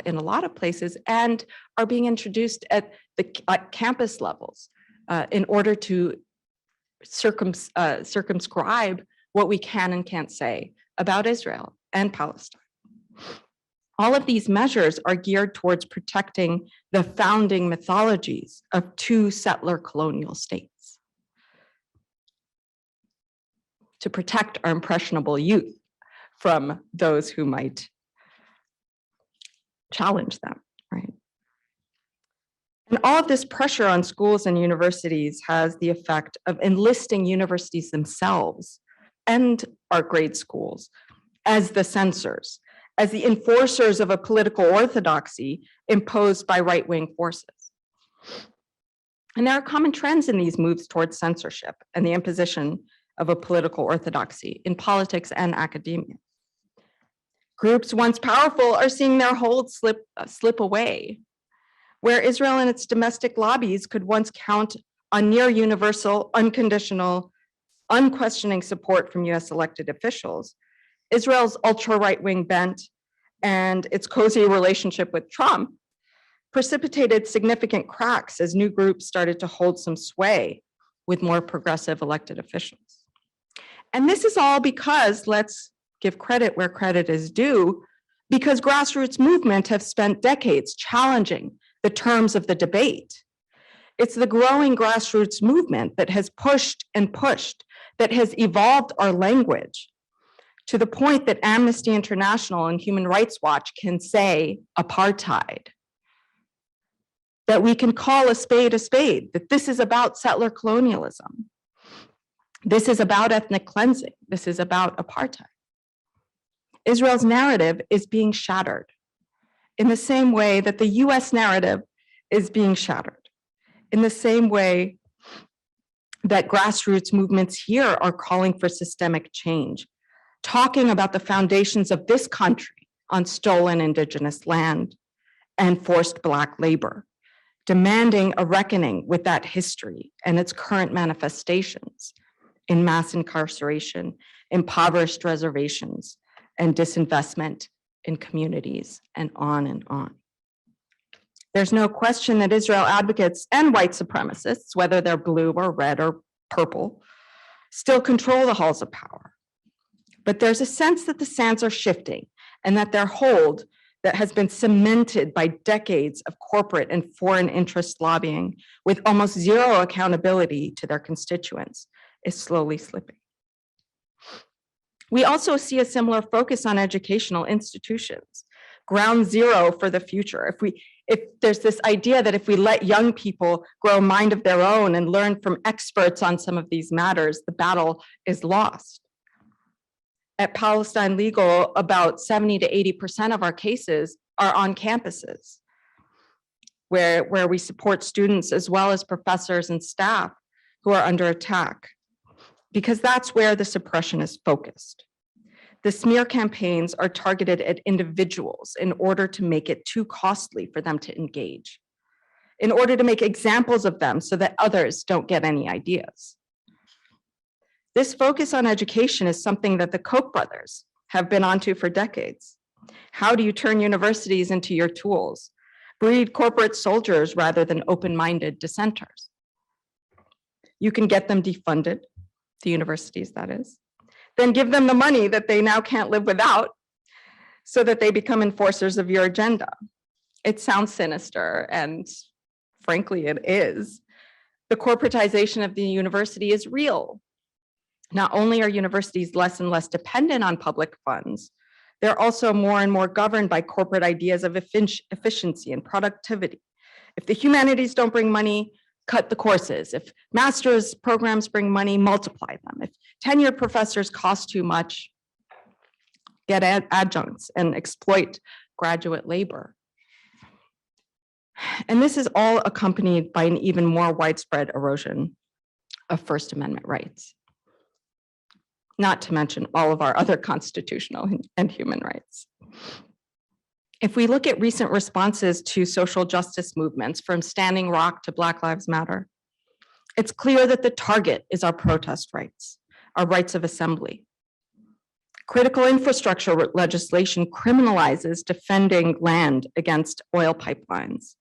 Speaker 4: in a lot of places and are being introduced at campus levels in order to circumscribe what we can and can't say about Israel and Palestine. All of these measures are geared towards protecting the founding mythologies of two settler colonial states, to protect our impressionable youth from those who might challenge them, right? And all of this pressure on schools and universities has the effect of enlisting universities themselves and our grade schools as the censors, as the enforcers of a political orthodoxy imposed by right-wing forces. And there are common trends in these moves towards censorship and the imposition of a political orthodoxy in politics and academia. Groups once powerful are seeing their hold slip away, where Israel and its domestic lobbies could once count on near universal, unconditional, unquestioning support from US elected officials. Israel's ultra-right-wing bent and its cozy relationship with Trump precipitated significant cracks as new groups started to hold some sway with more progressive elected officials. And this is all because, let's give credit where credit is due, because grassroots movements have spent decades challenging the terms of the debate. It's the growing grassroots movement that has pushed and pushed, that has evolved our language to the point that Amnesty International and Human Rights Watch can say apartheid, that we can call a spade, that this is about settler colonialism. This is about ethnic cleansing. This is about apartheid. Israel's narrative is being shattered in the same way that the US narrative is being shattered, in the same way that grassroots movements here are calling for systemic change, talking about the foundations of this country on stolen indigenous land and forced Black labor, demanding a reckoning with that history and its current manifestations in mass incarceration, impoverished reservations, and disinvestment in communities, and on and on. There's no question that Israel advocates and white supremacists, whether they're blue or red or purple, still control the halls of power. But there's a sense that the sands are shifting and that their hold that has been cemented by decades of corporate and foreign interest lobbying with almost zero accountability to their constituents is slowly slipping. We also see a similar focus on educational institutions, ground zero for the future. If there's this idea that if we let young people grow a mind of their own and learn from experts on some of these matters, the battle is lost. At Palestine Legal, about 70 to 80% of our cases are on campuses where we support students as well as professors and staff who are under attack, because that's where the suppression is focused. The smear campaigns are targeted at individuals in order to make it too costly for them to engage, in order to make examples of them so that others don't get any ideas. This focus on education is something that the Koch brothers have been onto for decades. How do you turn universities into your tools? Breed corporate soldiers rather than open-minded dissenters. You can get them defunded, the universities that is, then give them the money that they now can't live without so that they become enforcers of your agenda. It sounds sinister, and frankly, it is. The corporatization of the university is real. Not only are universities less and less dependent on public funds, they're also more and more governed by corporate ideas of efficiency and productivity. If the humanities don't bring money, cut the courses. If master's programs bring money, multiply them. If tenured professors cost too much, get adjuncts and exploit graduate labor. And this is all accompanied by an even more widespread erosion of First Amendment rights, not to mention all of our other constitutional and human rights. If we look at recent responses to social justice movements, from Standing Rock to Black Lives Matter, it's clear that the target is our protest rights, our rights of assembly. Critical infrastructure legislation criminalizes defending land against oil pipelines.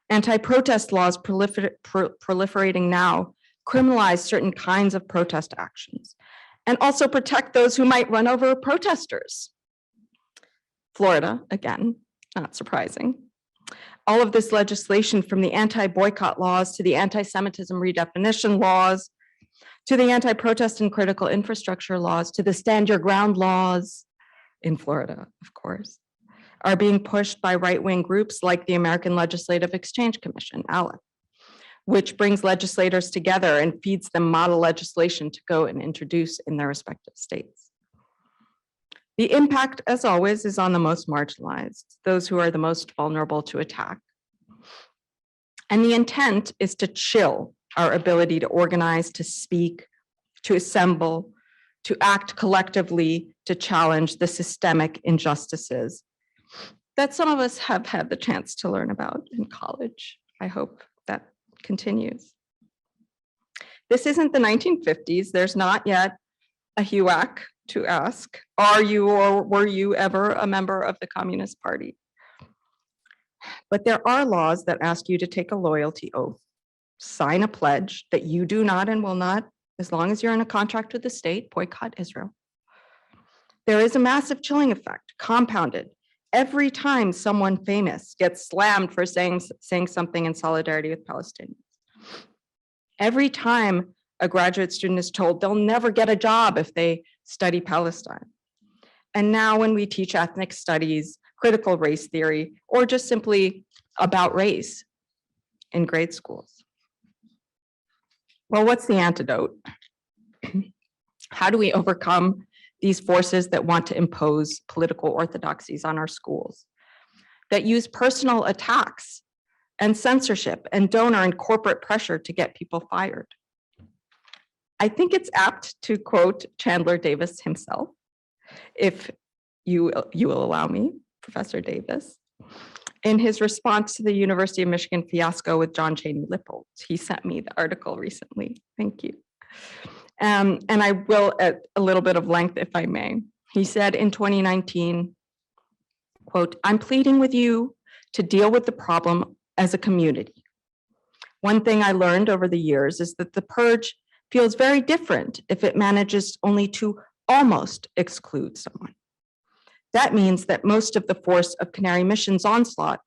Speaker 4: Anti-protest laws proliferating now criminalize certain kinds of protest actions and also protect those who might run over protesters. Florida, again, not surprising. All of this legislation, from the anti-boycott laws to the anti-Semitism redefinition laws, to the anti-protest and critical infrastructure laws, to the stand your ground laws in Florida, of course, are being pushed by right-wing groups like the American Legislative Exchange Commission, ALEC, which brings legislators together and feeds them model legislation to go and introduce in their respective states. The impact, as always, is on the most marginalized, those who are the most vulnerable to attack. And the intent is to chill our ability to organize, to speak, to assemble, to act collectively, to challenge the systemic injustices that some of us have had the chance to learn about in college. I hope that continues. This isn't the 1950s. There's not yet a HUAC to ask, are you or were you ever a member of the Communist Party? But there are laws that ask you to take a loyalty oath, sign a pledge that you do not and will not, as long as you're in a contract with the state, boycott Israel. There is a massive chilling effect, compounded every time someone famous gets slammed for saying something in solidarity with Palestinians. Every time a graduate student is told they'll never get a job if they study Palestine. And now when we teach ethnic studies, critical race theory, or just simply about race in grade schools. Well, what's the antidote? How do we overcome these forces that want to impose political orthodoxies on our schools, that use personal attacks and censorship and donor and corporate pressure to get people fired? I think it's apt to quote Chandler Davis himself, if you will allow me, Professor Davis, in his response to the University of Michigan fiasco with John Cheney Lippold. He sent me the article recently. Thank you. And I will at a little bit of length, if I may. He said in 2019, quote, "I'm pleading with you to deal with the problem as a community. One thing I learned over the years is that the purge feels very different if it manages only to almost exclude someone. That means that most of the force of Canary Mission's onslaught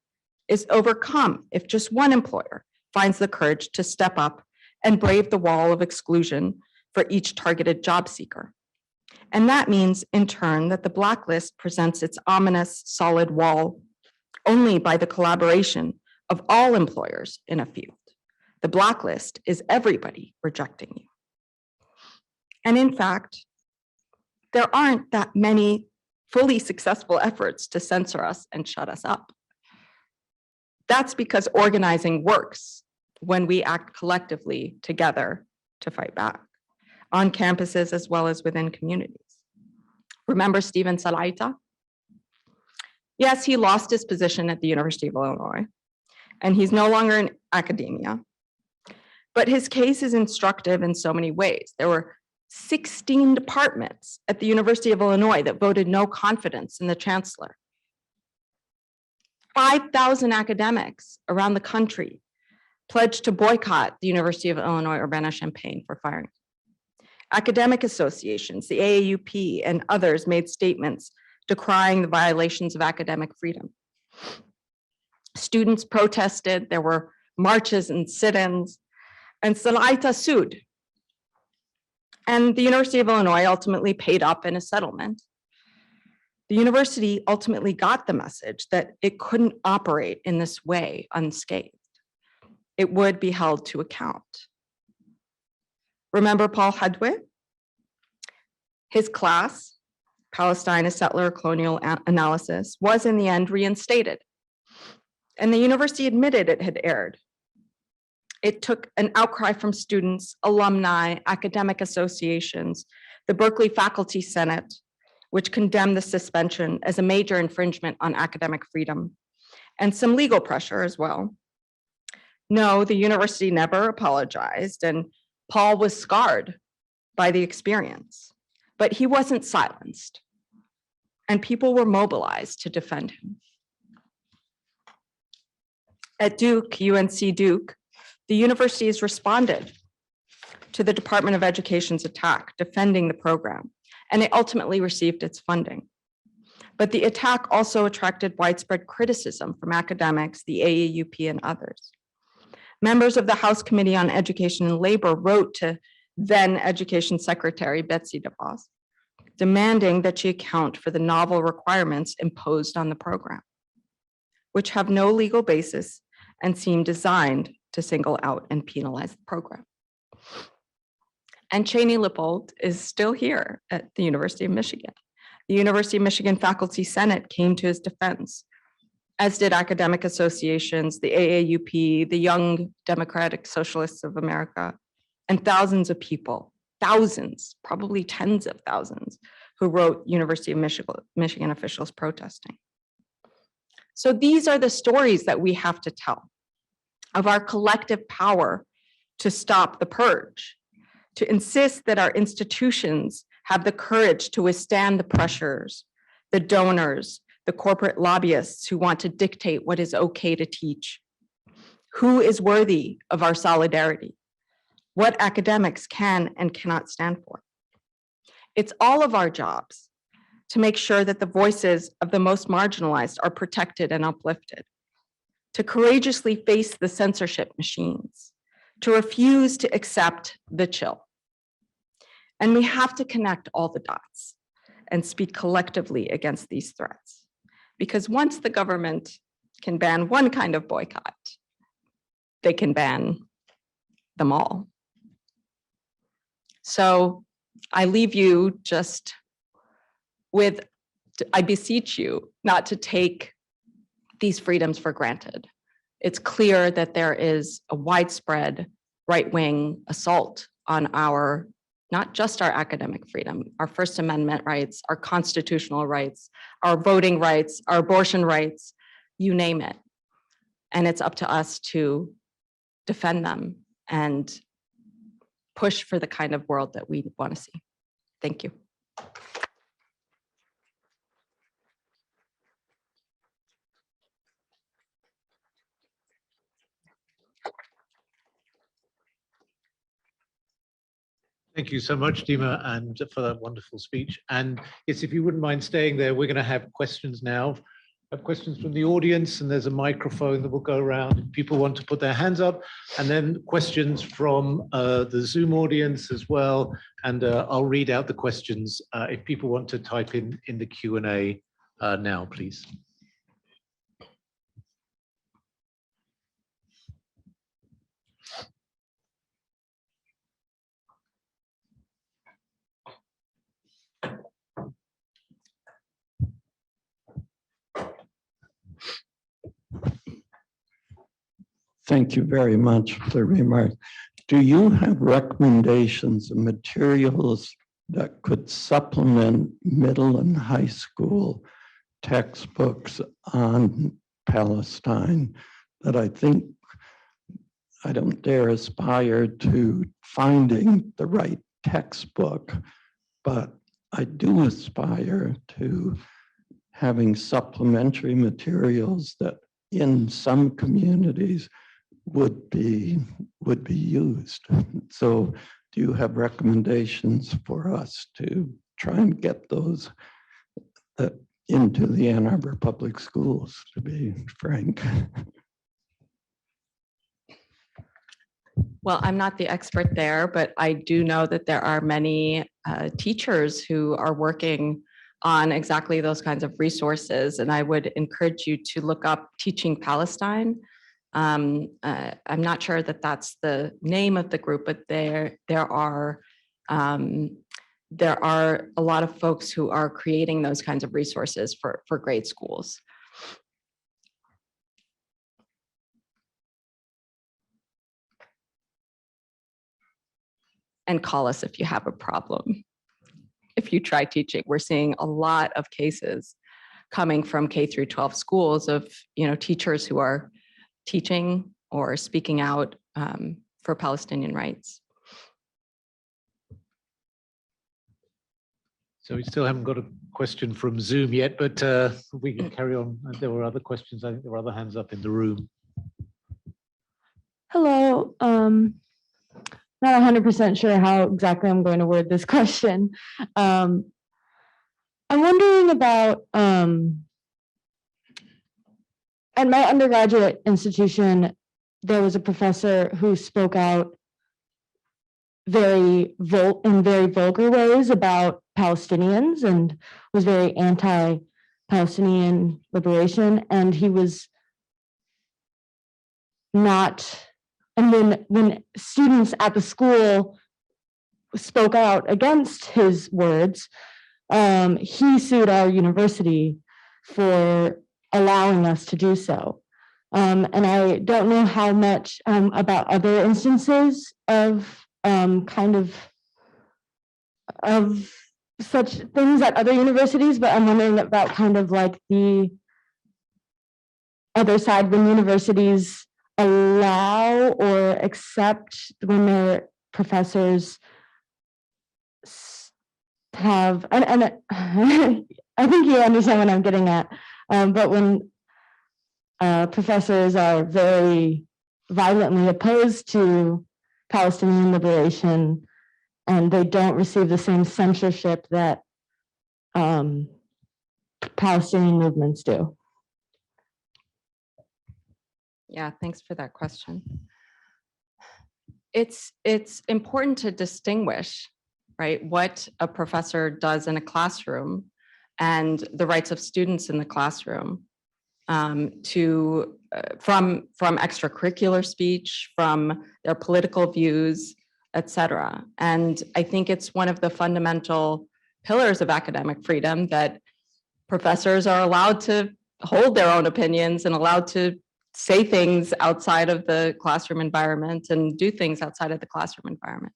Speaker 4: is overcome if just one employer finds the courage to step up and brave the wall of exclusion for each targeted job seeker. And that means, in turn, that the blacklist presents its ominous solid wall only by the collaboration of all employers in a field. The blacklist is everybody rejecting you." And in fact, there aren't that many fully successful efforts to censor us and shut us up. That's because organizing works when we act collectively together to fight back, on campuses as well as within communities. Remember Stephen Salaita? Yes, he lost his position at the University of Illinois, and he's no longer in academia. But his case is instructive in so many ways. There were 16 departments at the University of Illinois that voted no confidence in the chancellor. 5,000 academics around the country pledged to boycott the University of Illinois Urbana-Champaign for firing. Academic associations, the AAUP and others made statements decrying the violations of academic freedom. Students protested, there were marches and sit-ins, and Salaita sued. And the University of Illinois ultimately paid up in a settlement. The university ultimately got the message that it couldn't operate in this way unscathed. It would be held to account. Remember Paul Hadwe? His class, Palestine, a Settler Colonial Analysis, was in the end reinstated. And the university admitted it had erred. It took an outcry from students, alumni, academic associations, the Berkeley Faculty Senate, which condemned the suspension as a major infringement on academic freedom, and some legal pressure as well. No, the university never apologized, and Paul was scarred by the experience, but he wasn't silenced, and people were mobilized to defend him. At Duke, UNC Duke, the university has responded to the Department of Education's attack, defending the program, and it ultimately received its funding. But the attack also attracted widespread criticism from academics, the AAUP, and others. Members of the House Committee on Education and Labor wrote to then Education Secretary Betsy DeVos, demanding that she account for the novel requirements imposed on the program, which have no legal basis and seem designed to single out and penalize the program. And Cheney Lippold is still here at the University of Michigan. The University of Michigan Faculty Senate came to his defense, as did academic associations, the AAUP, the Young Democratic Socialists of America, and thousands of people, thousands, probably tens of thousands, who wrote University of Michigan officials protesting. So these are the stories that we have to tell of our collective power to stop the purge, to insist that our institutions have the courage to withstand the pressures, the donors, the corporate lobbyists who want to dictate what is okay to teach. Who is worthy of our solidarity? What academics can and cannot stand for? It's all of our jobs to make sure that the voices of the most marginalized are protected and uplifted, to courageously face the censorship machines, to refuse to accept the chill. And we have to connect all the dots and speak collectively against these threats. Because once the government can ban one kind of boycott, they can ban them all. So I leave you just with, I beseech you not to take these freedoms for granted. It's clear that there is a widespread right-wing assault on our, not just our academic freedom, our First Amendment rights, our constitutional rights, our voting rights, our abortion rights, you name it. And it's up to us to defend them and push for the kind of world that we want to see. Thank you.
Speaker 5: Thank you so much, Dima, and for that wonderful speech. And yes, if you wouldn't mind staying there, we're going to have questions now. Have questions from the audience, and there's a microphone that will go around if people want to put their hands up, and then questions from the Zoom audience as well. And I'll read out the questions if people want to type in the Q&A now, please.
Speaker 6: Thank you very much for the remark. Do you have recommendations of materials that could supplement middle and high school textbooks on Palestine that I think I don't dare aspire to finding the right textbook, but I do aspire to having supplementary materials that in some communities would be used. So do you have recommendations for us to try and get those into the Ann Arbor Public Schools, to be frank?
Speaker 4: Well, I'm not the expert there, but I do know that there are many teachers who are working on exactly those kinds of resources. And I would encourage you to look up Teaching Palestine. I'm not sure that that's the name of the group, but there are a lot of folks who are creating those kinds of resources for grade schools. And call us if you have a problem. If you try teaching, we're seeing a lot of cases coming from K through 12 schools of teachers who are teaching or speaking out for Palestinian rights.
Speaker 5: So we still haven't got a question from Zoom yet, but we can carry on. There were other questions. I think there were other hands up in the room.
Speaker 7: Hello. Not 100% sure how exactly I'm going to word this question. I'm wondering about, at my undergraduate institution, there was a professor who spoke out in very vulgar ways about Palestinians and was very anti-Palestinian liberation. And he was not, and when students at the school spoke out against his words, he sued our university for allowing us to do so. And I don't know how much about other instances of of such things at other universities, but I'm wondering about kind of like the other side when universities allow or accept when their professors have, and I think you understand what I'm getting at, but when professors are very violently opposed to Palestinian liberation and they don't receive the same censorship that Palestinian movements do?
Speaker 4: Yeah, thanks for that question. It's important to distinguish, right, what a professor does in a classroom and the rights of students in the classroom from extracurricular speech, from their political views, et cetera. And I think it's one of the fundamental pillars of academic freedom that professors are allowed to hold their own opinions and allowed to say things outside of the classroom environment and do things outside of the classroom environment.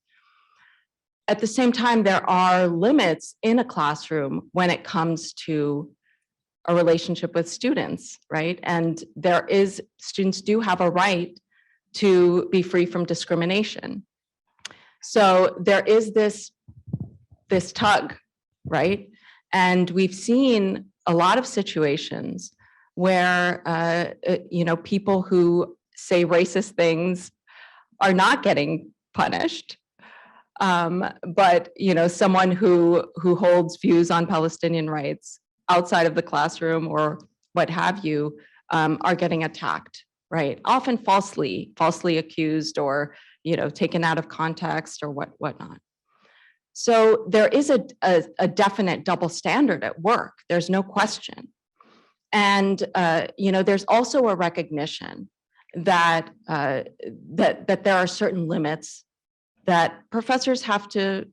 Speaker 4: At the same time, there are limits in a classroom when it comes to a relationship with students, right? And students do have a right to be free from discrimination. So there is this tug, right? And we've seen a lot of situations where people who say racist things are not getting punished, but someone who holds views on Palestinian rights outside of the classroom or what have you are getting attacked, right? Often falsely accused or taken out of context or whatnot. So there is a definite double standard at work. There's no question. And there's also a recognition that there are certain limits that professors have to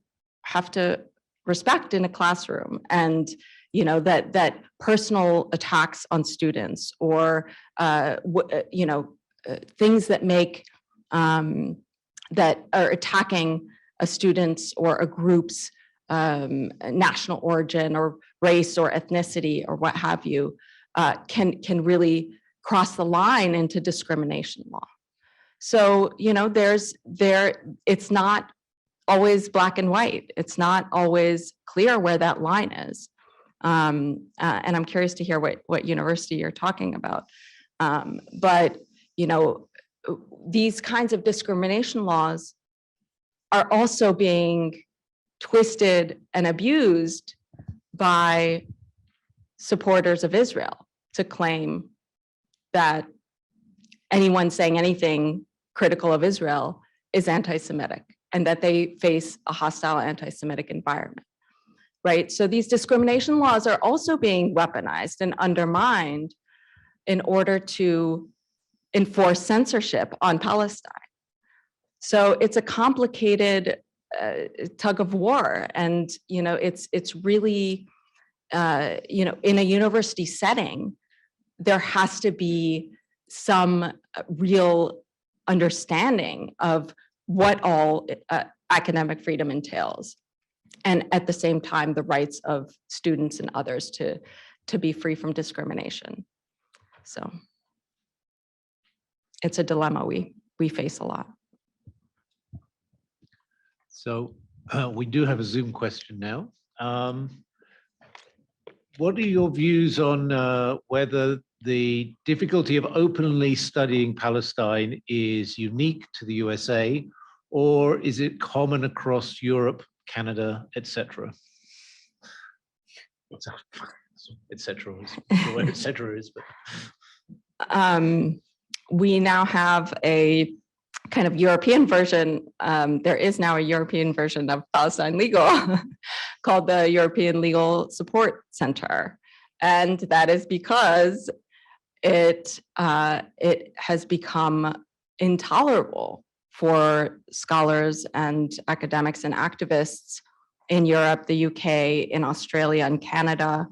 Speaker 4: respect in a classroom, and that personal attacks on students or things that make that are attacking a student's or a group's national origin or race or ethnicity or what have you can really cross the line into discrimination law. So it's not always black and white. It's not always clear where that line is. And I'm curious to hear what university you're talking about. But these kinds of discrimination laws are also being twisted and abused by supporters of Israel to claim that anyone saying anything critical of Israel is anti-Semitic and that they face a hostile anti-Semitic environment, right? So these discrimination laws are also being weaponized and undermined in order to enforce censorship on Palestine. So it's a complicated tug of war, and it's really in a university setting, there has to be some real understanding of what all academic freedom entails, and at the same time, the rights of students and others to be free from discrimination. So it's a dilemma we face a lot.
Speaker 5: So we do have a Zoom question now. What are your views on whether the difficulty of openly studying Palestine is unique to the USA, or is it common across Europe, Canada, etc.? Etc. Where etc. is, but
Speaker 4: we now have a kind of European version. There is now a European version of Palestine Legal called the European Legal Support Center. And that is because it has become intolerable for scholars and academics and activists in Europe, the UK, in Australia and Canada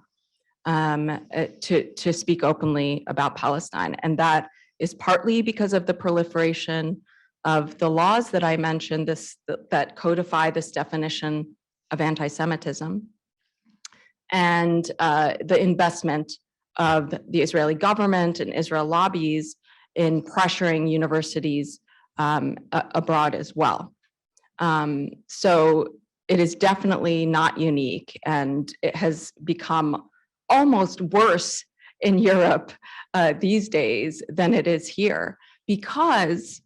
Speaker 4: to speak openly about Palestine. And that is partly because of the proliferation of the laws that I mentioned, that codify this definition of anti-Semitism, and the investment of the Israeli government and Israel lobbies in pressuring universities abroad as well. So it is definitely not unique, and it has become almost worse in Europe these days than it is here, because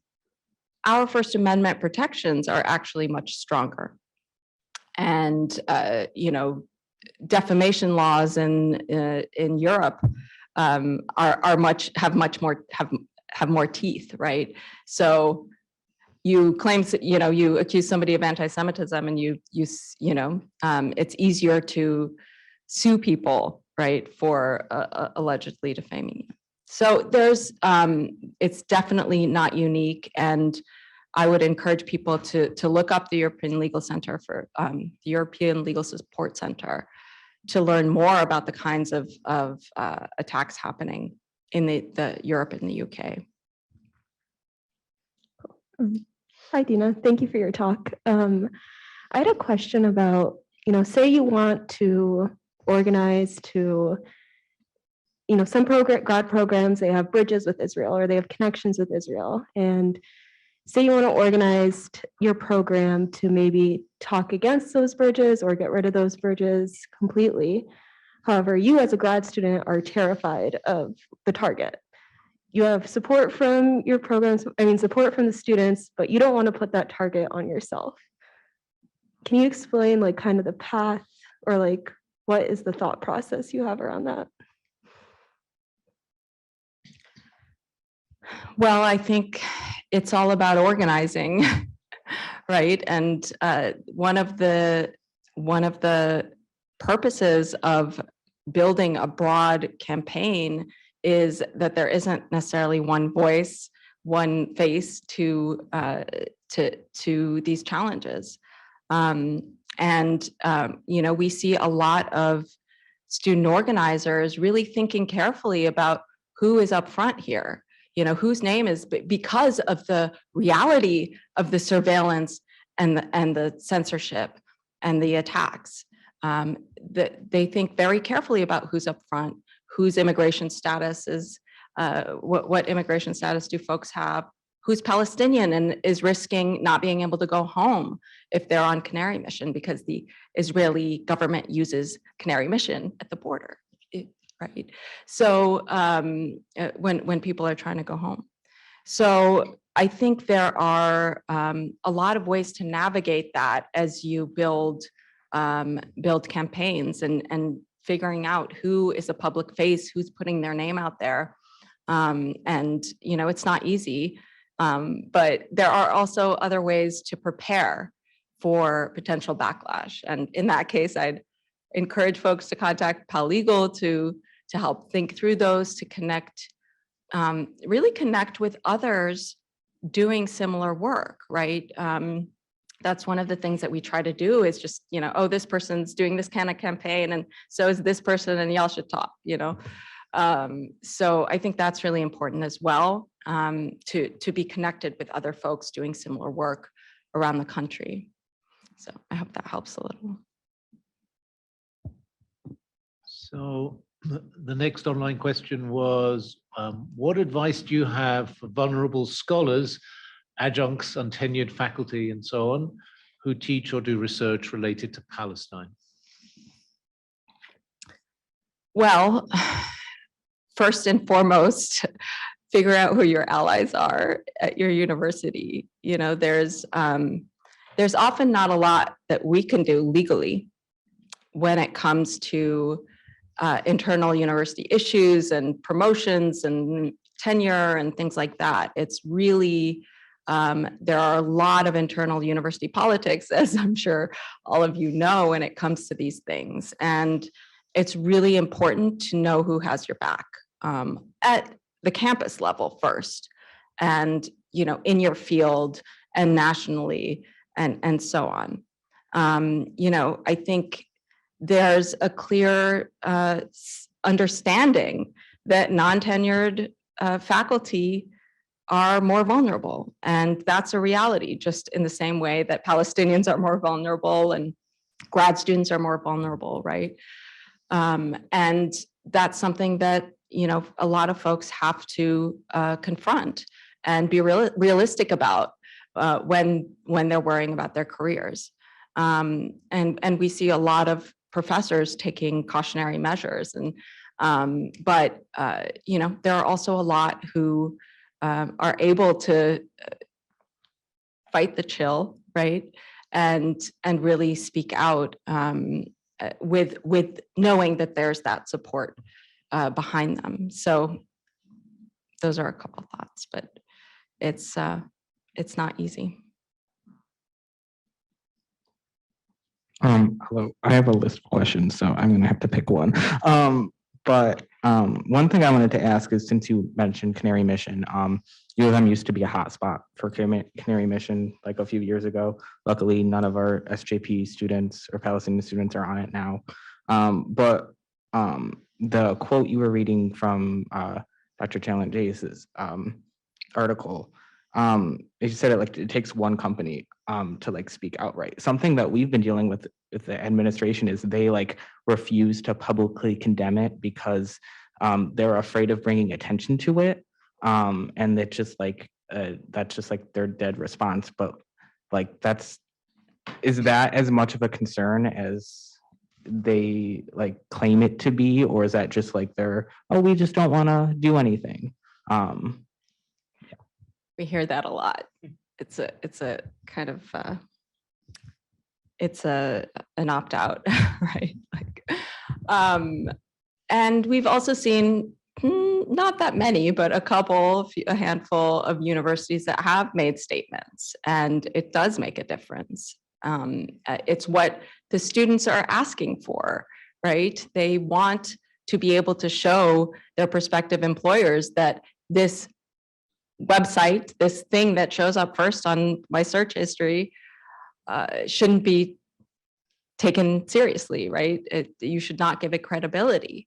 Speaker 4: our First Amendment protections are actually much stronger. And defamation laws in Europe have more teeth, right? So you claim, you accuse somebody of anti-Semitism, and it's easier to sue people, right, for allegedly defaming you. So it's definitely not unique, and I would encourage people to look up the European Legal Center the European Legal Support Center to learn more about the kinds of attacks happening in the Europe and the UK.
Speaker 8: Hi, Dina. Thank you for your talk. I had a question about, say you want to organize to, some GOD programs, they have bridges with Israel or they have connections with Israel. And say you want to organize your program to maybe talk against those bridges or get rid of those bridges completely. However, you as a grad student are terrified of the target. You have support from your programs, support from the students, but you don't want to put that target on yourself. Can you explain kind of the path or what is the thought process you have around that?
Speaker 4: Well, I think it's all about organizing, right? And one of the purposes of building a broad campaign is that there isn't necessarily one voice, one face to these challenges. We see a lot of student organizers really thinking carefully about who is up front here, whose name is, because of the reality of the surveillance and the censorship and the attacks. That they think very carefully about who's up front, whose immigration status is, what immigration status do folks have, who's Palestinian and is risking not being able to go home if they're on canary mission because the Israeli government uses canary mission at the border, right? So when people are trying to go home. So I think there are a lot of ways to navigate that as you build campaigns and figuring out who is a public face, who's putting their name out there. It's not easy, but there are also other ways to prepare for potential backlash. And in that case, I'd encourage folks to contact Legal to help think through those, to connect, really connect with others doing similar work, right? That's one of the things that we try to do is just, oh, this person's doing this kind of campaign and so is this person and y'all should talk, So I think that's really important as well, to be connected with other folks doing similar work around the country. So I hope that helps a little.
Speaker 5: So the next online question was, what advice do you have for vulnerable scholars, adjuncts, untenured faculty, and so on, who teach or do research related to Palestine?
Speaker 4: Well, first and foremost, figure out who your allies are at your university. There's often not a lot that we can do legally when it comes to internal university issues and promotions and tenure and things like that. It's really, there are a lot of internal university politics, as I'm sure all of you know, when it comes to these things. And it's really important to know who has your back at the campus level first, and in your field and nationally and so on. I think there's a clear understanding that non-tenured faculty are more vulnerable, and that's a reality, just in the same way that Palestinians are more vulnerable and grad students are more vulnerable, right? And that's something that a lot of folks have to confront and be realistic about when they're worrying about their careers. And we see a lot of professors taking cautionary measures, but there are also a lot who are able to fight the chill, right? And really speak out with knowing that there's that support behind them. So those are a couple thoughts, but it's not easy.
Speaker 9: Hello, I have a list of questions, so I'm gonna have to pick one. But one thing I wanted to ask is, since you mentioned Canary Mission, U of M used to be a hotspot for Canary Mission like a few years ago. Luckily, none of our SJP students or Palestinian students are on it now. But the quote you were reading from Dr. Chandler Jace's article, you said it takes one company to like speak outright. Something that we've been dealing with the administration is they like refuse to publicly condemn it because they're afraid of bringing attention to it, and that's just like their dead response. But like is that as much of a concern as they like claim it to be, or is that just like we just don't want to do anything?
Speaker 4: We hear that a lot. It's a kind of an opt-out, right? Like, and we've also seen not that many, but a handful of universities that have made statements, and it does make a difference. It's what the students are asking for, right? They want to be able to show their prospective employers that this website, this thing that shows up first on my search history, shouldn't be taken seriously, right? You should not give it credibility.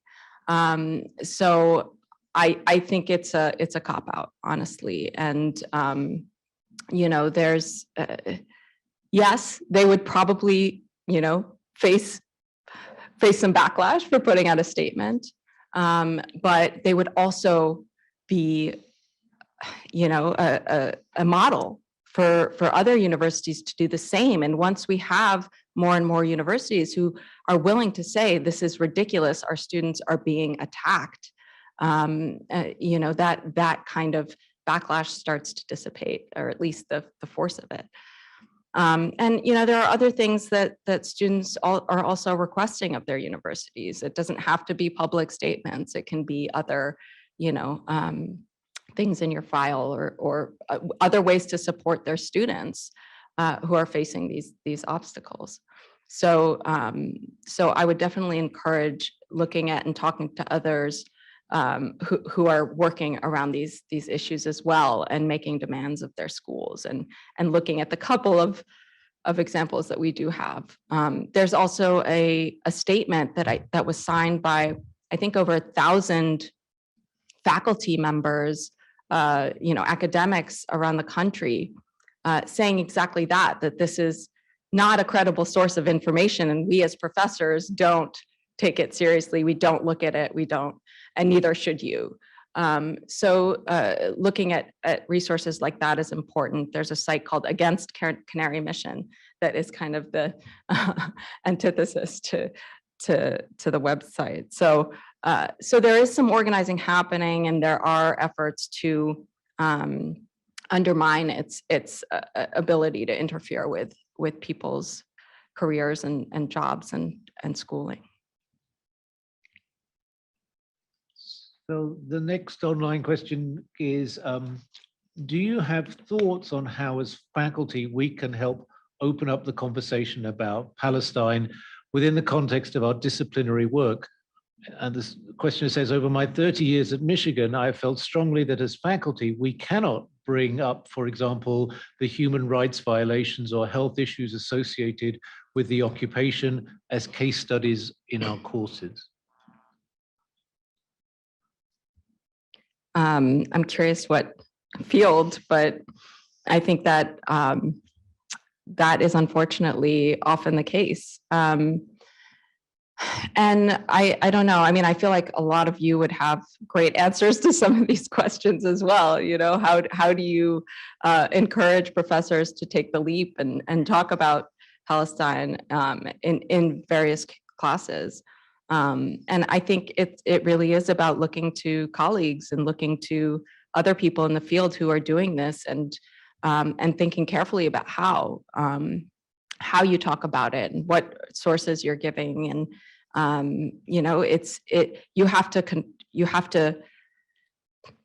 Speaker 4: So I think it's a cop-out, honestly. And there's yes, they would probably face some backlash for putting out a statement, but they would also be a model for other universities to do the same. And once we have more and more universities who are willing to say, this is ridiculous, our students are being attacked, that kind of backlash starts to dissipate, or at least the force of it. And there are other things that students are also requesting of their universities. It doesn't have to be public statements. It can be other, things in your file, or other ways to support their students who are facing these obstacles. So I would definitely encourage looking at and talking to others who are working around these issues as well, and making demands of their schools, and looking at the couple of examples that we do have. There's also a statement that was signed by, I think, over 1,000 faculty members, academics around the country, saying exactly that this is not a credible source of information, and we as professors don't take it seriously. We don't look at it. We don't, and neither should you. So looking at resources like that is important. There's a site called Against Canary Mission that is kind of the antithesis to the website. So there is some organizing happening, and there are efforts to undermine its ability to interfere with people's careers and jobs and schooling.
Speaker 5: So the next online question is, do you have thoughts on how as faculty we can help open up the conversation about Palestine within the context of our disciplinary work? And this questioner says, over my 30 years at Michigan, I have felt strongly that as faculty, we cannot bring up, for example, the human rights violations or health issues associated with the occupation as case studies in our courses.
Speaker 4: I'm curious what field, but I think that that is unfortunately often the case. And I don't know. I mean, I feel like a lot of you would have great answers to some of these questions as well. How do you encourage professors to take the leap and talk about Palestine in various classes? And I think it really is about looking to colleagues and looking to other people in the field who are doing this, and thinking carefully about how. how you talk about it and what sources you're giving. And, you know, you have to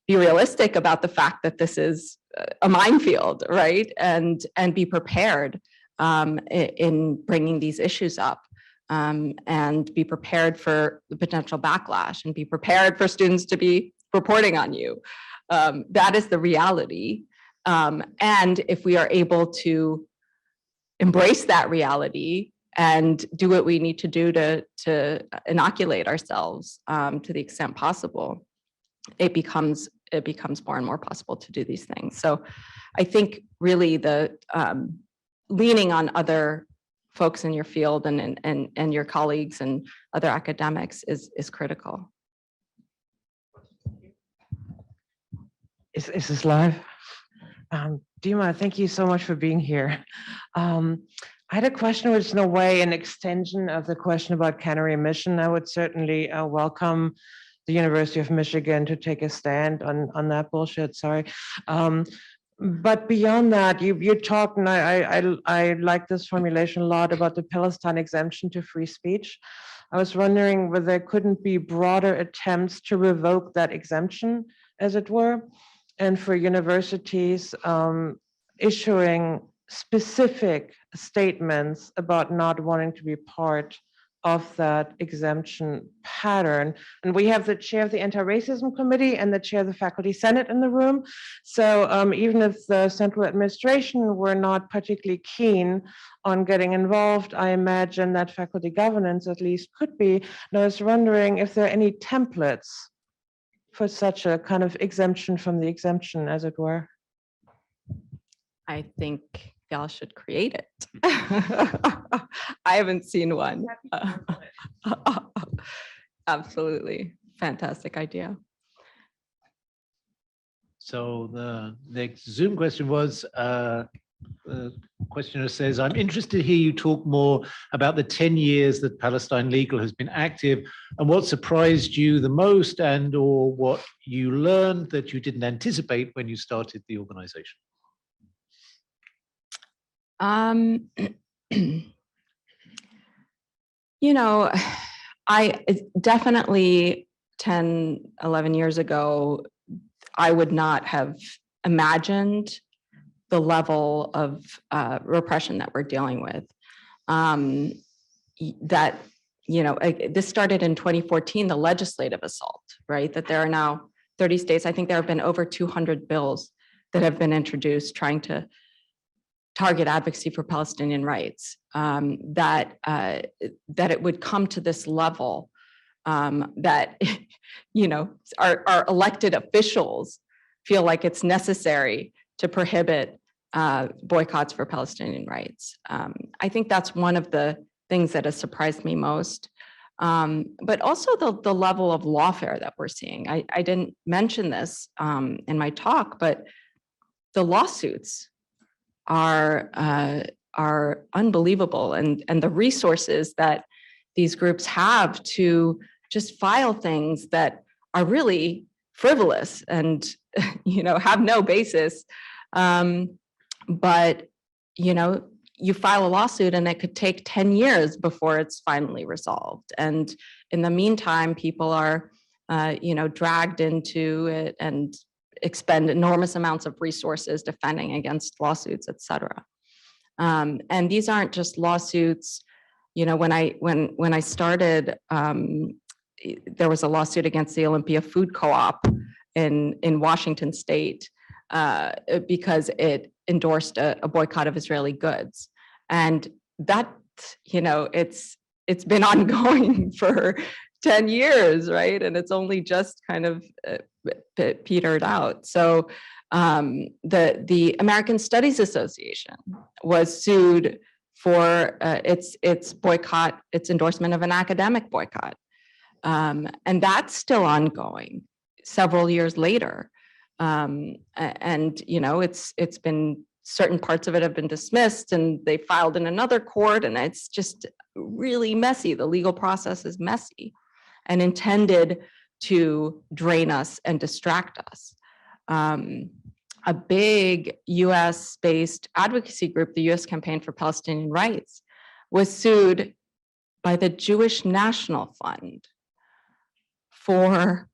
Speaker 4: be realistic about the fact that this is a minefield, right? And be prepared in bringing these issues up, and be prepared for the potential backlash, and be prepared for students to be reporting on you. That is the reality. And if we are able to embrace that reality and do what we need to do to inoculate ourselves to the extent possible, it becomes more and more possible to do these things. So I think really the leaning on other folks in your field and your colleagues and other academics is critical.
Speaker 10: Is this live? Dima, thank you so much for being here. I had a question which is in a way an extension of the question about cannery mission. I would certainly welcome the University of Michigan to take a stand on that bullshit, sorry. But beyond that, you talked, and I like this formulation a lot, about the Palestine exemption to free speech. I was wondering whether there couldn't be broader attempts to revoke that exemption, as it were, and for universities issuing specific statements about not wanting to be part of that exemption pattern. And we have the chair of the Anti-Racism Committee and the chair of the Faculty Senate in the room. So even if the central administration were not particularly keen on getting involved, I imagine that faculty governance at least could be. And I was wondering if there are any templates for such a kind of exemption from the exemption, as it were.
Speaker 4: I think y'all should create it. I haven't seen one. Absolutely. Fantastic idea.
Speaker 5: So the next Zoom question was, the questioner says, I'm interested to hear you talk more about the 10 years that Palestine Legal has been active and what surprised you the most, and or what you learned that you didn't anticipate when you started the organization.
Speaker 4: You know, I definitely 10, 11 years ago, I would not have imagined the level of repression that we're dealing with. That, you know, this started in 2014, the legislative assault, right? That there are now 30 states, I think there have been over 200 bills that have been introduced trying to target advocacy for Palestinian rights, that it would come to this level, that, you know, our elected officials feel like it's necessary to prohibit boycotts for Palestinian rights. I think that's one of the things that has surprised me most. But also the level of lawfare that we're seeing. I didn't mention this in my talk, but the lawsuits are unbelievable, and the resources that these groups have to just file things that are really frivolous and, you know, have no basis. But, you know, you file a lawsuit and it could take 10 years before it's finally resolved. And in the meantime, people are, you know, dragged into it and expend enormous amounts of resources defending against lawsuits, et cetera. And these aren't just lawsuits. You know, when I started, there was a lawsuit against the Olympia Food Co-op in Washington State because it endorsed a boycott of Israeli goods. And that, you know, it's been ongoing for 10 years, right? And it's only just kind of petered out. So the American Studies Association was sued for its boycott, its endorsement of an academic boycott. And that's still ongoing several years later. And, you know, it's been, certain parts of it have been dismissed and they filed in another court, and it's just really messy. The legal process is messy and intended to drain us and distract us. a big US-based advocacy group, the US Campaign for Palestinian Rights, was sued by the Jewish National Fund for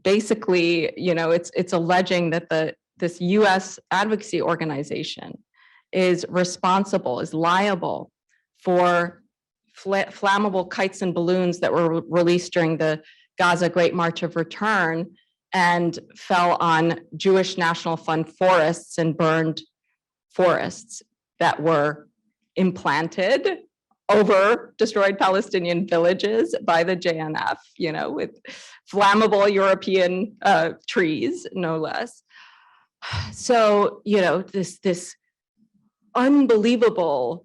Speaker 4: basically, it's alleging that this US advocacy organization is liable for flammable kites and balloons that were released during the Gaza Great March of Return and fell on Jewish National Fund forests and burned forests that were implanted over destroyed Palestinian villages by the JNF, with flammable European trees, no less. So, this unbelievable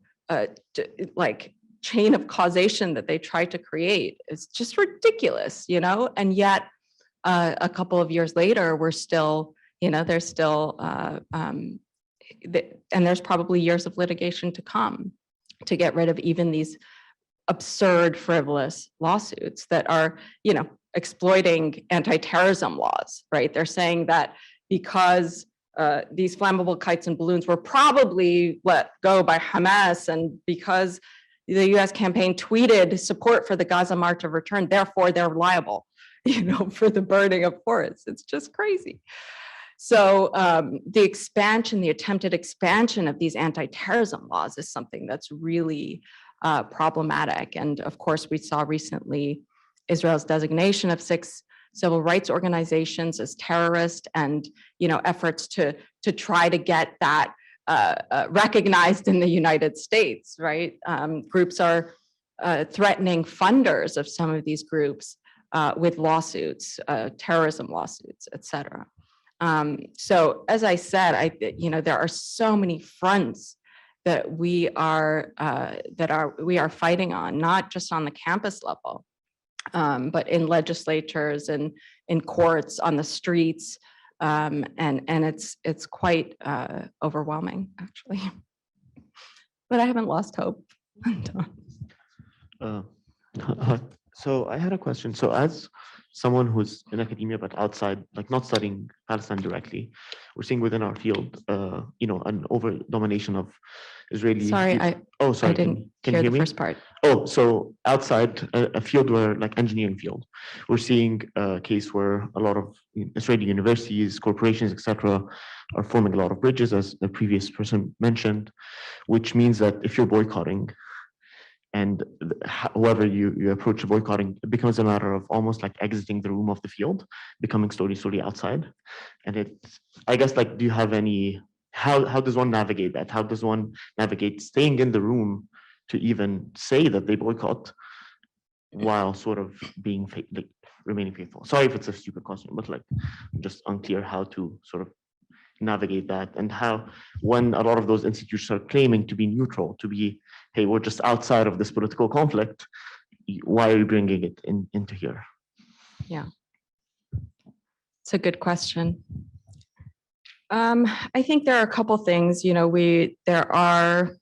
Speaker 4: chain of causation that they tried to create is just ridiculous, and yet a couple of years later, we're still, there's still, and there's probably years of litigation to come to get rid of even these absurd, frivolous lawsuits that are, exploiting anti-terrorism laws, right? They're saying that because these flammable kites and balloons were probably let go by Hamas, and because the US campaign tweeted support for the Gaza March of Return, therefore they're liable, for the burning of forests. It's just crazy. So the attempted expansion of these anti-terrorism laws is something that's really problematic. And of course, we saw recently Israel's designation of 6 civil rights organizations as terrorist, and efforts to try to get that recognized in the United States, right? Groups are threatening funders of some of these groups with lawsuits, terrorism lawsuits, et cetera. So as I said, there are so many fronts that we are fighting on, not just on the campus level, but in legislatures and in courts, on the streets, and it's quite overwhelming, actually. But I haven't lost hope.
Speaker 11: So I had a question. So as someone who's in academia but outside, like not studying Palestine directly, we're seeing within our field, an over domination of Israeli.
Speaker 4: Sorry,
Speaker 11: Oh, sorry.
Speaker 4: I didn't
Speaker 11: can
Speaker 4: hear
Speaker 11: you
Speaker 4: the
Speaker 11: hear me?
Speaker 4: first part.
Speaker 11: Oh, so outside a field where, like engineering field, we're seeing a case where a lot of Israeli universities, corporations, etc., are forming a lot of bridges, as the previous person mentioned, which means that if you're boycotting, and however you approach boycotting, it becomes a matter of almost like exiting the room of the field, becoming slowly outside. And I guess, like, do you have any, how does one navigate that? How does one navigate staying in the room to even say that they boycott while sort of being remaining faithful? Sorry if it's a stupid question, but like, I'm just unclear how to sort of navigate that, and how, when a lot of those institutions are claiming to be neutral, to be, hey, we're just outside of this political conflict, why are you bringing it into here?
Speaker 4: Yeah, it's a good question. I think there are a couple things. There are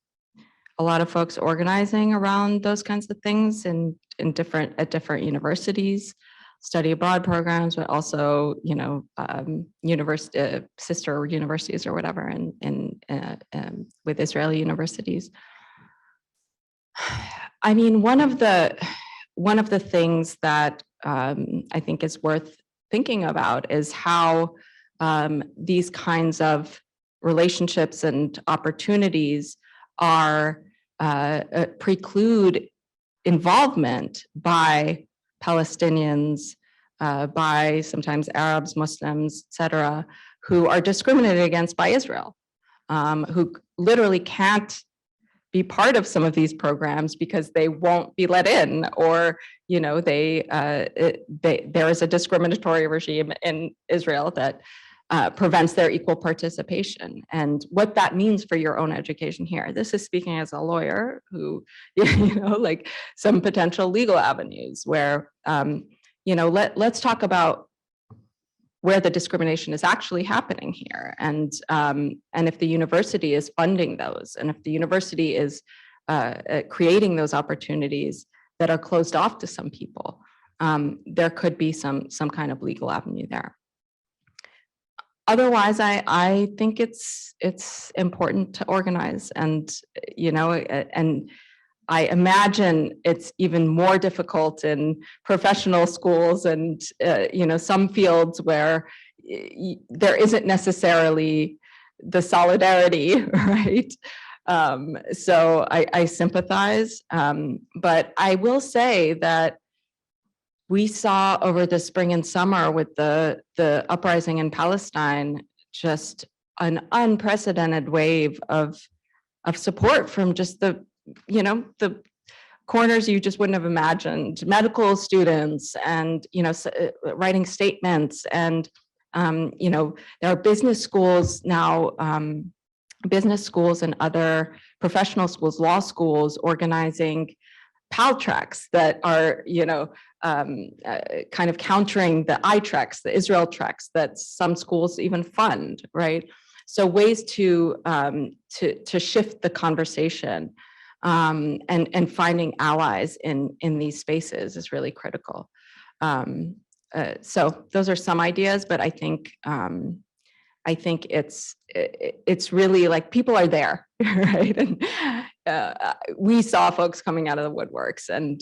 Speaker 4: a lot of folks organizing around those kinds of things at different universities, study abroad programs, but also, sister universities or whatever, with Israeli universities. I mean, one of the things that I think is worth thinking about is how these kinds of relationships and opportunities are preclude involvement by Palestinians, by sometimes Arabs, Muslims, et cetera, who are discriminated against by Israel, who literally can't be part of some of these programs because they won't be let in, or there is a discriminatory regime in Israel that prevents their equal participation, and what that means for your own education here. This is speaking as a lawyer who, like some potential legal avenues where, let's talk about where the discrimination is actually happening here, and if the university is funding those, and if the university is creating those opportunities that are closed off to some people, there could be some kind of legal avenue there. otherwise, I think it's important to organize, and and I imagine it's even more difficult in professional schools and some fields where there isn't necessarily the solidarity, right? So I sympathize, but I will say that we saw over the spring and summer with the uprising in Palestine just an unprecedented wave of support from just the corners you just wouldn't have imagined, medical students and writing statements, and there are business schools now, business schools and other professional schools, law schools, organizing PAL tracks that are kind of countering the I tracks, the Israel tracks that some schools even fund, right? So ways to shift the conversation and finding allies in these spaces is really critical. So those are some ideas, but I think it's really like people are there, right? And we saw folks coming out of the woodworks, and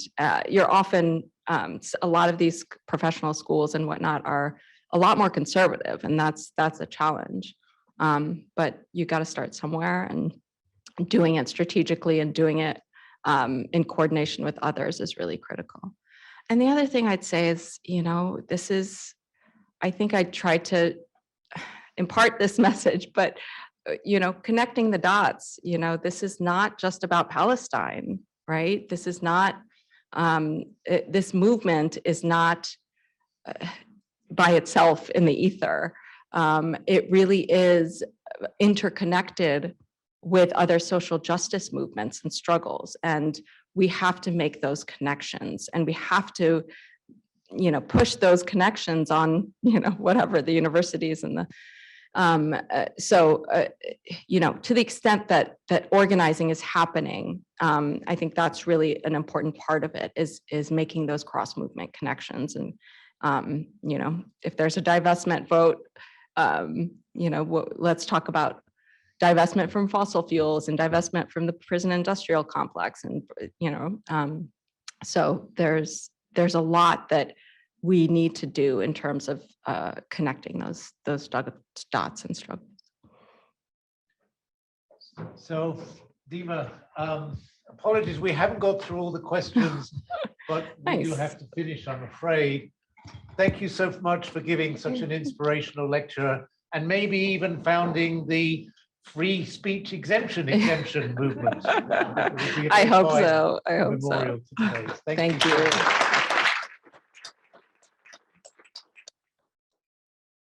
Speaker 4: you're often a lot of these professional schools and whatnot are a lot more conservative, and that's a challenge. But you got to start somewhere, and doing it strategically and doing it in coordination with others is really critical. And the other thing I'd say is, I think I tried to impart this message, but connecting the dots, this is not just about Palestine, right? This is not, this movement is not by itself in the ether. It really is interconnected with other social justice movements and struggles. And we have to make those connections, and we have to, push those connections on, whatever the universities and the, to the extent that organizing is happening, I think that's really an important part of it, is making those cross movement connections. And, if there's a divestment vote, let's talk about divestment from fossil fuels and divestment from the prison industrial complex. And, so there's a lot that we need to do in terms of connecting those dots and struggles.
Speaker 5: So, Dima, apologies, we haven't got through all the questions, but we do
Speaker 4: Nice.
Speaker 5: have to finish, I'm afraid. Thank you so much for giving such an inspirational lecture, and maybe even founding the free speech exemption movement.
Speaker 4: I hope so. I hope so.
Speaker 5: Memorial to today.
Speaker 4: Thank you.